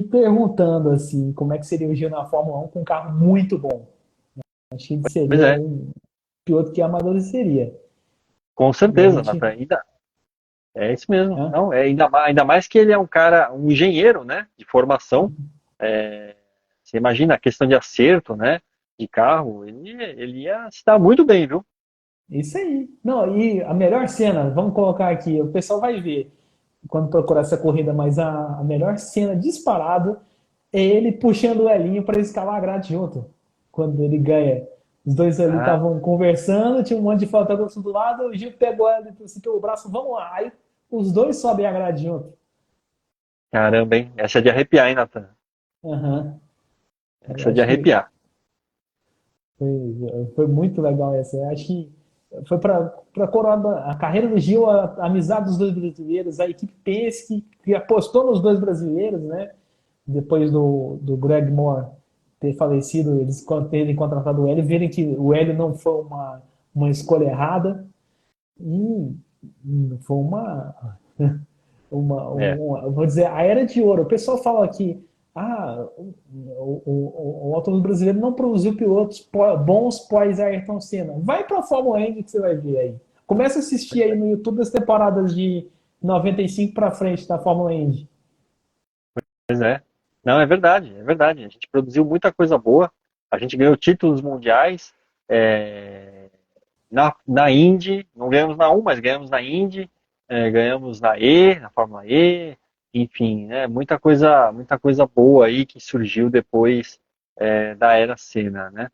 perguntando assim, como é que seria o Gil na Fórmula 1 com um carro muito bom. Acho que ele pois seria é, um piloto que amadureceria. com E a certeza, gente Nathan. É isso mesmo. Né? Não, ainda mais que ele é um cara, um engenheiro, né, de formação. É, você imagina a questão de acerto, né, de carro, ele ia se dar muito bem, viu? Isso aí. Não, e a melhor cena, vamos colocar aqui, o pessoal vai ver quando procurar essa corrida, mas a melhor cena disparado é ele puxando o Elinho para escalar a grade junto. Quando ele ganha. Os dois ali Ah, estavam conversando, tinha um monte de fotógrafo do lado, o Gil pegou ele assim, pelo braço, vamos lá. Aí os dois sobem a grade junto. caramba, hein? Essa é de arrepiar, hein, Nathan? Aham. Eu Essa é de acho que arrepiar. foi muito legal essa. Eu acho que foi para coroar a carreira do Gil, a amizade dos dois brasileiros, a equipe Penske, que apostou nos dois brasileiros, né? Depois do Greg Moore ter falecido, eles terem contratado o Hélio, verem que o Hélio não foi uma escolha errada. E foi É. vou dizer, a era de ouro. O pessoal fala que o automóvel brasileiro não produziu pilotos bons pós Ayrton Senna. Vai para a Fórmula Indy que você vai ver aí. Começa a assistir aí no YouTube as temporadas de 95 para frente da Fórmula Indy. Pois é. Não, é verdade, é verdade. A gente produziu muita coisa boa, a gente ganhou títulos mundiais, é, na Indy, não ganhamos na 1, mas ganhamos na Indy, ganhamos na E, na Fórmula E, enfim, né, muita coisa boa aí que surgiu depois da era Senna, né?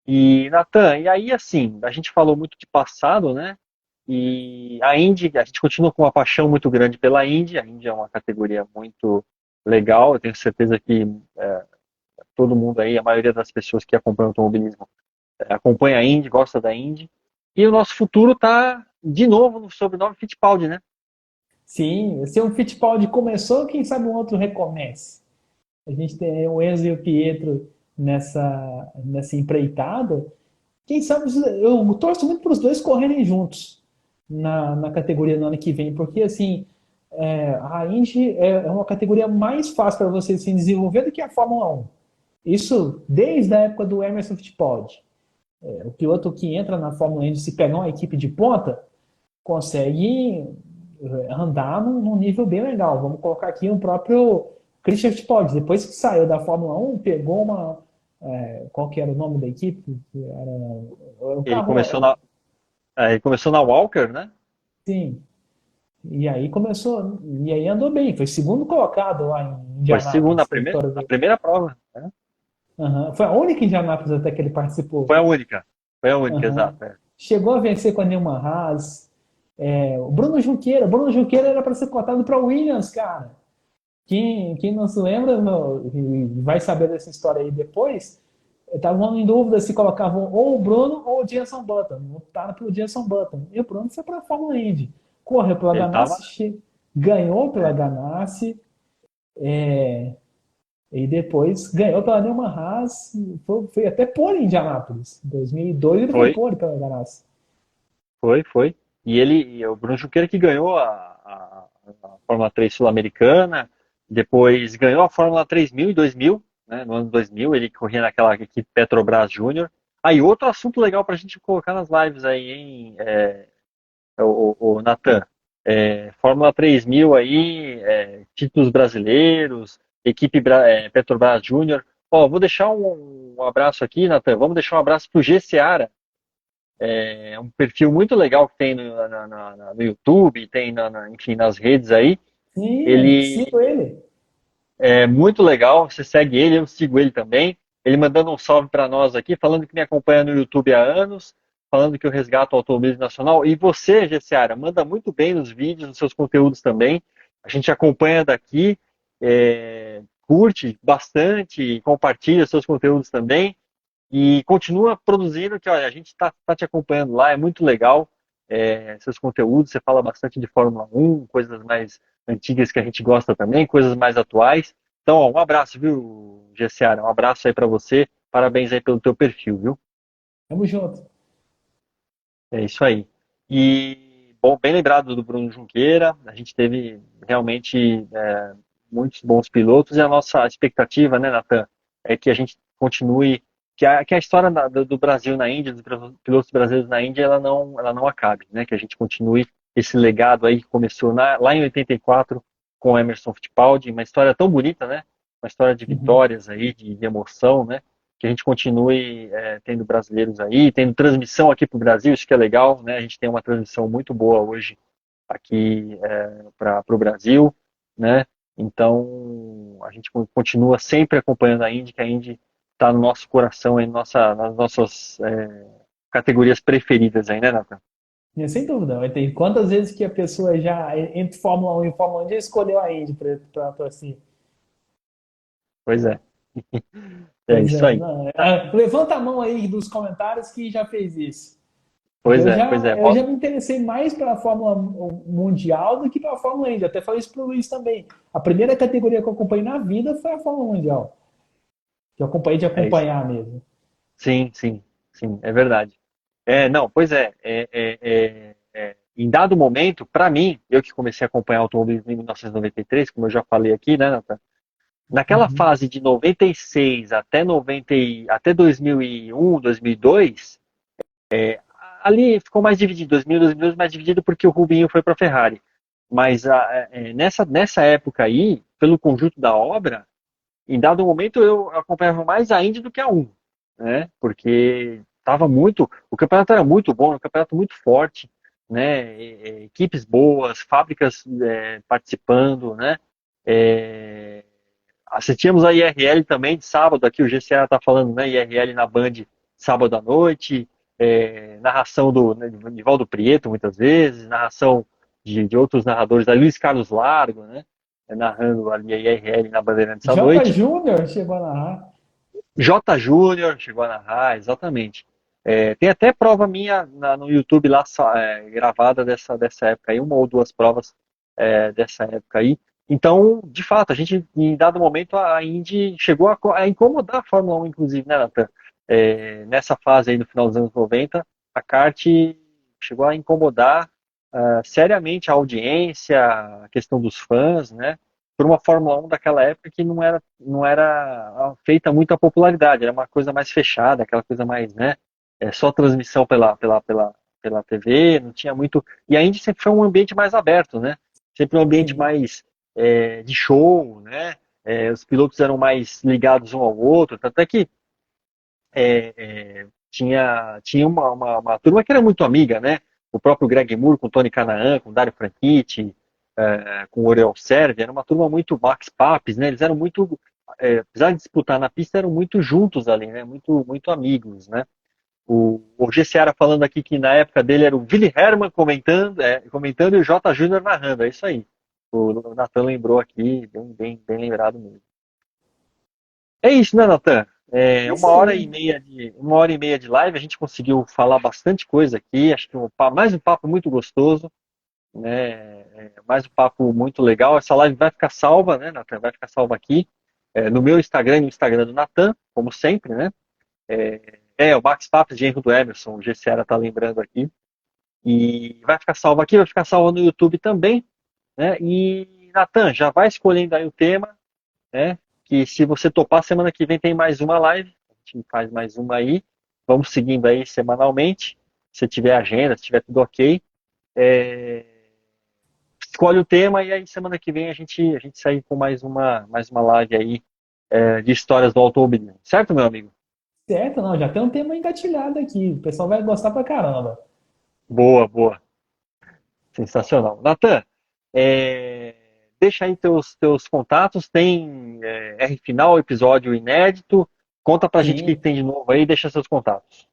E, Natan, e aí assim, a gente falou muito de passado, né? E a Indy, a gente continua com uma paixão muito grande pela Indy, a Indy é uma categoria muito legal, eu tenho certeza que todo mundo aí, a maioria das pessoas que acompanham o automobilismo, acompanha a Indy, gosta da Indy. E o nosso futuro está de novo no sobrenome Fittipaldi, né? Sim, se um Fittipaldi começou, quem sabe um outro recomece. A gente tem o Enzo e o Pietro nessa empreitada. Quem sabe eu torço muito para os dois correrem juntos na categoria no ano que vem, porque assim a Indy é uma categoria mais fácil para você se desenvolver do que a Fórmula 1. Isso desde a época do Emerson Fittipaldi. O piloto que entra na Fórmula Indy, se pegar uma equipe de ponta, consegue andar num nível bem legal. Vamos colocar aqui um próprio Christian Fittipaldi. Depois que saiu da Fórmula 1, pegou uma. Qual que era o nome da equipe? Era um Ele carro. começou na, ele começou na Walker, né? Sim. E aí começou. E aí andou bem. Foi segundo colocado lá em Foi segundo Indianápolis. na primeira prova, né? Uhum. Foi a única Indianápolis até que ele participou. Foi a única. Foi a única, Uhum. exato. É. Chegou a vencer com a Nilma Haas. O Bruno Junqueira. Bruno Junqueira era para ser cotado para Williams, cara. Quem não se lembra vai saber dessa história aí depois. Estavam em dúvida se colocavam ou o Bruno ou o Jenson Button. Optaram pelo Jenson Button. E o Bruno foi para a Fórmula Indy. Correu pela Ele tava. Ganassi, ganhou pela É, Ganassi, e depois ganhou pela Newman Haas. Foi até pole em Indianápolis. Em 2002 ele foi foi, pole pela Ganassi. foi. E o Bruno Junqueira que ganhou a Fórmula 3 Sul-Americana, depois ganhou a Fórmula 3000 em 2000, né? No ano 2000, ele corria naquela equipe Petrobras Júnior. Aí, outro assunto legal para a gente colocar nas lives aí, hein, o Natan. Fórmula 3000 aí, títulos brasileiros, equipe Petrobras Júnior. Ó, vou deixar um abraço aqui, Natan. Vamos deixar um abraço pro G Seara. É um perfil muito legal que tem no YouTube, tem enfim, nas redes aí. Sim, eu sigo Ele ele. é muito legal, você segue ele, eu sigo ele também. Ele mandando um salve para nós aqui, falando que me acompanha no YouTube há anos, falando que eu resgato o automobilismo nacional. E você, Gessiara, manda muito bem nos vídeos, nos seus conteúdos também. A gente acompanha daqui, curte bastante, compartilha seus conteúdos também. E continua produzindo, que olha, a gente tá te acompanhando lá, é muito legal seus conteúdos. Você fala bastante de Fórmula 1, coisas mais antigas que a gente gosta também, coisas mais atuais. Então, ó, um abraço, viu, Gessiara? Um abraço aí para você. Parabéns aí pelo teu perfil, viu? Tamo junto. É isso aí. E, bom, bem lembrado do Bruno Junqueira, a gente teve realmente muitos bons pilotos e a nossa expectativa, né, Natan, é que a gente continue, que a história do Brasil na Índia, dos pilotos brasileiros na Índia, ela não acabe, né, que a gente continue esse legado aí que começou lá em 84 com o Emerson Fittipaldi, uma história tão bonita, né? Uma história de Uhum. vitórias aí, de emoção, né? Que a gente continue tendo brasileiros aí, tendo transmissão aqui para o Brasil, isso que é legal, né? A gente tem uma transmissão muito boa hoje aqui para o Brasil, né? Então a gente continua sempre acompanhando a Indy, que a Indy está no nosso coração, nas nossas categorias preferidas aí, né, Nathan? Sem dúvida, vai ter quantas vezes que a pessoa já, entre Fórmula 1 e Fórmula 1, já escolheu a Indy para assim. Pois é, é Pois isso é, aí. não, levanta a mão aí dos comentários que já fez isso. Porque Pois é, pois é. eu já me interessei mais pela Fórmula Mundial do que pela Fórmula Indy. Até falei isso pro Luiz também. A primeira categoria que eu acompanhei na vida foi a Fórmula Mundial. Que eu acompanhei de É isso. acompanhar mesmo. Sim, sim, sim, é verdade. Não, pois em dado momento, para mim, eu que comecei a acompanhar automobilismo em 1993, como eu já falei aqui, né, Nathan? Naquela Uhum. fase de 96 até 90, até 2001, 2002, ali ficou mais dividido, 2000, 2002 mais dividido porque o Rubinho foi para a Ferrari. Mas nessa época aí, pelo conjunto da obra, em dado momento eu acompanhava mais a Indy do que a 1, né? Porque o campeonato era muito bom, um campeonato muito forte, né? Equipes boas, fábricas participando, né? É, assistimos a IRL também de sábado, aqui o GCA está falando, né? IRL na Band sábado à noite, narração né, de Nivaldo Prieto muitas vezes, narração de outros narradores, da Luiz Carlos Largo, né? Narrando ali a IRL na Bandeirantes à J. noite. Júnior chegou a narrar. J. Júnior chegou a narrar, exatamente. Tem até prova minha no YouTube lá gravada dessa época aí, uma ou duas provas dessa época aí. Então, de fato, a gente, em dado momento, a Indy chegou a incomodar a Fórmula 1, inclusive, né, Nathan? Nessa fase aí, no final dos anos 90, a kart chegou a incomodar seriamente a audiência, a questão dos fãs, né? Por uma Fórmula 1 daquela época que não era feita muita popularidade, era uma coisa mais fechada, aquela coisa mais, né? Só transmissão pela TV, não tinha muito. E a Indy sempre foi um ambiente mais aberto, né? Sempre um ambiente Sim. mais de show, né? Os pilotos eram mais ligados um ao outro, tanto é que tinha uma turma que era muito amiga, né? O próprio Greg Moore com o Tony Canaan, com o Dario Franchitti, com o Oriol Servi, era uma turma muito Max Papes, né? Eles eram muito, apesar de disputar na pista, eram muito juntos ali, né? Muito, muito amigos, né? O G. Seara falando aqui que na época dele era o Willy Hermann comentando e o J. Júnior narrando, é isso aí. O Nathan lembrou aqui, bem lembrado mesmo. É isso, né, Nathan? Isso aí. Uma hora e meia de live, a gente conseguiu falar bastante coisa aqui. Acho que mais um papo muito gostoso, né? Mais um papo muito legal. Essa live vai ficar salva, né, Nathan? Vai ficar salva aqui no meu Instagram e no Instagram do Nathan, como sempre, né? O Max Papos de Henry do Emerson, o GCR tá lembrando aqui. E vai ficar salvo aqui, vai ficar salvo no YouTube também, né? E Nathan, já vai escolhendo aí o tema, né? Que se você topar, semana que vem tem mais uma live. A gente faz mais uma aí. Vamos seguindo aí semanalmente. Se tiver agenda, se tiver tudo ok. É, escolhe o tema e aí semana que vem a gente sai com mais uma live aí de histórias do automobilismo. Certo, meu amigo? Certo, não, já tem um tema engatilhado aqui. O pessoal vai gostar pra caramba. Boa, boa. Sensacional. Natan, é, deixa aí teus contatos. Tem R final, episódio inédito. Conta pra gente o que Sim. tem de novo aí, deixa seus contatos.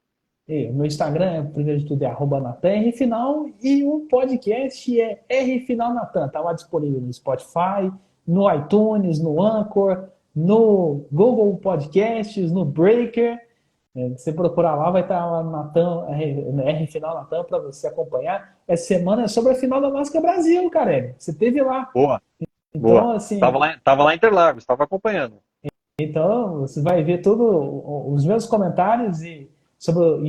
O meu Instagram, primeiro de tudo, é @NatanRFinal e o podcast é RFinalNatan. Está lá disponível no Spotify, no iTunes, no Anchor, no Google Podcasts, no Breaker. Você procurar lá, vai estar lá Natan, RFinal Natan para você acompanhar. Essa semana é sobre a final da NASCAR Brasil, cara. Você teve lá. Boa, Então, boa. assim, Tava lá em Interlagos, estava acompanhando. então, você vai ver todos os meus comentários em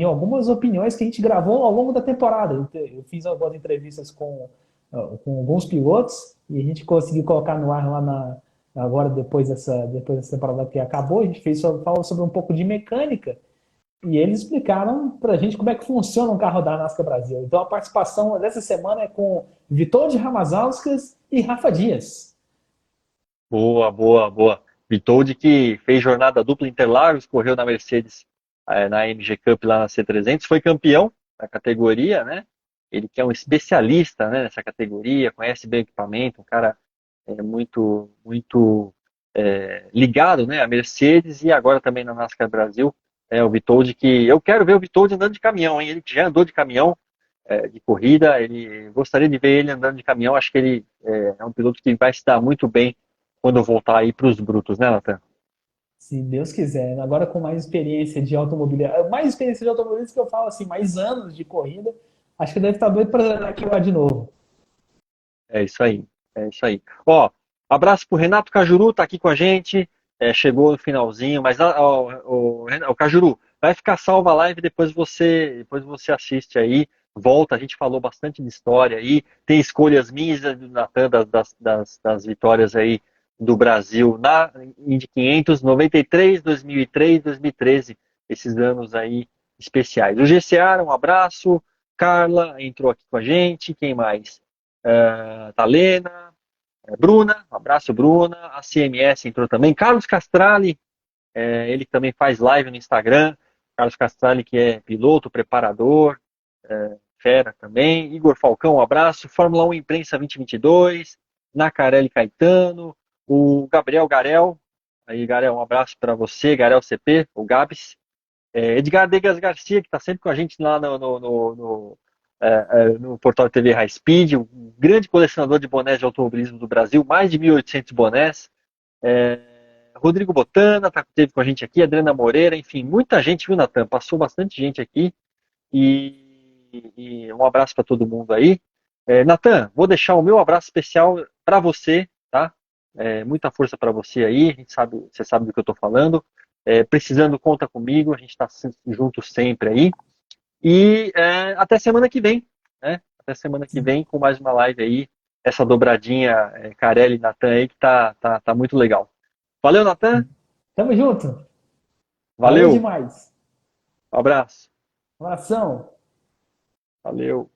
algumas opiniões que a gente gravou ao longo da temporada. Eu fiz algumas entrevistas com alguns pilotos e a gente conseguiu colocar no ar agora depois dessa temporada que acabou. A gente falou sobre um pouco de mecânica E eles explicaram pra gente como é que funciona um carro da NASCAR Brasil. Então a participação dessa semana é com Witold Ramazauskas e Rafa Dias. Boa, boa, boa. Vitold que fez jornada dupla Interlagos, correu na Mercedes, na MG Cup lá na C300, foi campeão da categoria, né? Ele que é um especialista, né, nessa categoria, conhece bem o equipamento, um cara muito ligado, né, à Mercedes e agora também na NASCAR Brasil. O Vitold que eu quero ver o Vitold andando de caminhão, hein? Ele que já andou de caminhão de corrida, ele gostaria de ver ele andando de caminhão. Acho que ele é um piloto que vai se dar muito bem quando voltar aí para os brutos, né, Nathan? Se Deus quiser. Agora com mais experiência de automobilismo, mais experiência de automobilismo que eu falo assim, mais anos de corrida, acho que deve estar doido para aqui lá de novo. É isso aí, é isso aí. Ó, abraço pro Renato Cajuru, tá aqui com a gente, chegou no finalzinho, mas o Cajuru, vai ficar salva a live, depois você assiste aí, volta, a gente falou bastante de história aí, tem escolhas minhas do Natan das vitórias aí do Brasil na Indy 500, 93, 2003, 2013, esses anos aí especiais. O GCR, um abraço, Carla entrou aqui com a gente, quem mais? Talena, Bruna, um abraço Bruna, a CMS entrou também, Carlos Castrali, ele também faz live no Instagram, Carlos Castrali que é piloto, preparador, fera também, Igor Falcão, um abraço, Fórmula 1 Imprensa 2022, Nacarelli Caetano, o Gabriel Garel, aí Garel, um abraço para você, Garel CP, o Gabs, Edgar Degas Garcia, que está sempre com a gente lá no portal TV High Speed, um grande colecionador de bonés de automobilismo do Brasil, mais de 1.800 bonés. Rodrigo Botana esteve com a gente aqui, Adriana Moreira, enfim, muita gente, viu, Natan? Passou bastante gente aqui. E um abraço para todo mundo aí. Natan, vou deixar o meu abraço especial para você, tá? Muita força para você aí, você sabe do que eu estou falando. Precisando, conta comigo, a gente está junto sempre aí. E até semana que vem, né? Até semana que vem com mais uma live aí, essa dobradinha Carelli e Natan aí que tá muito legal. Valeu, Natan. Tamo junto. Valeu Valeu. demais. Um abraço. Um abração. Valeu.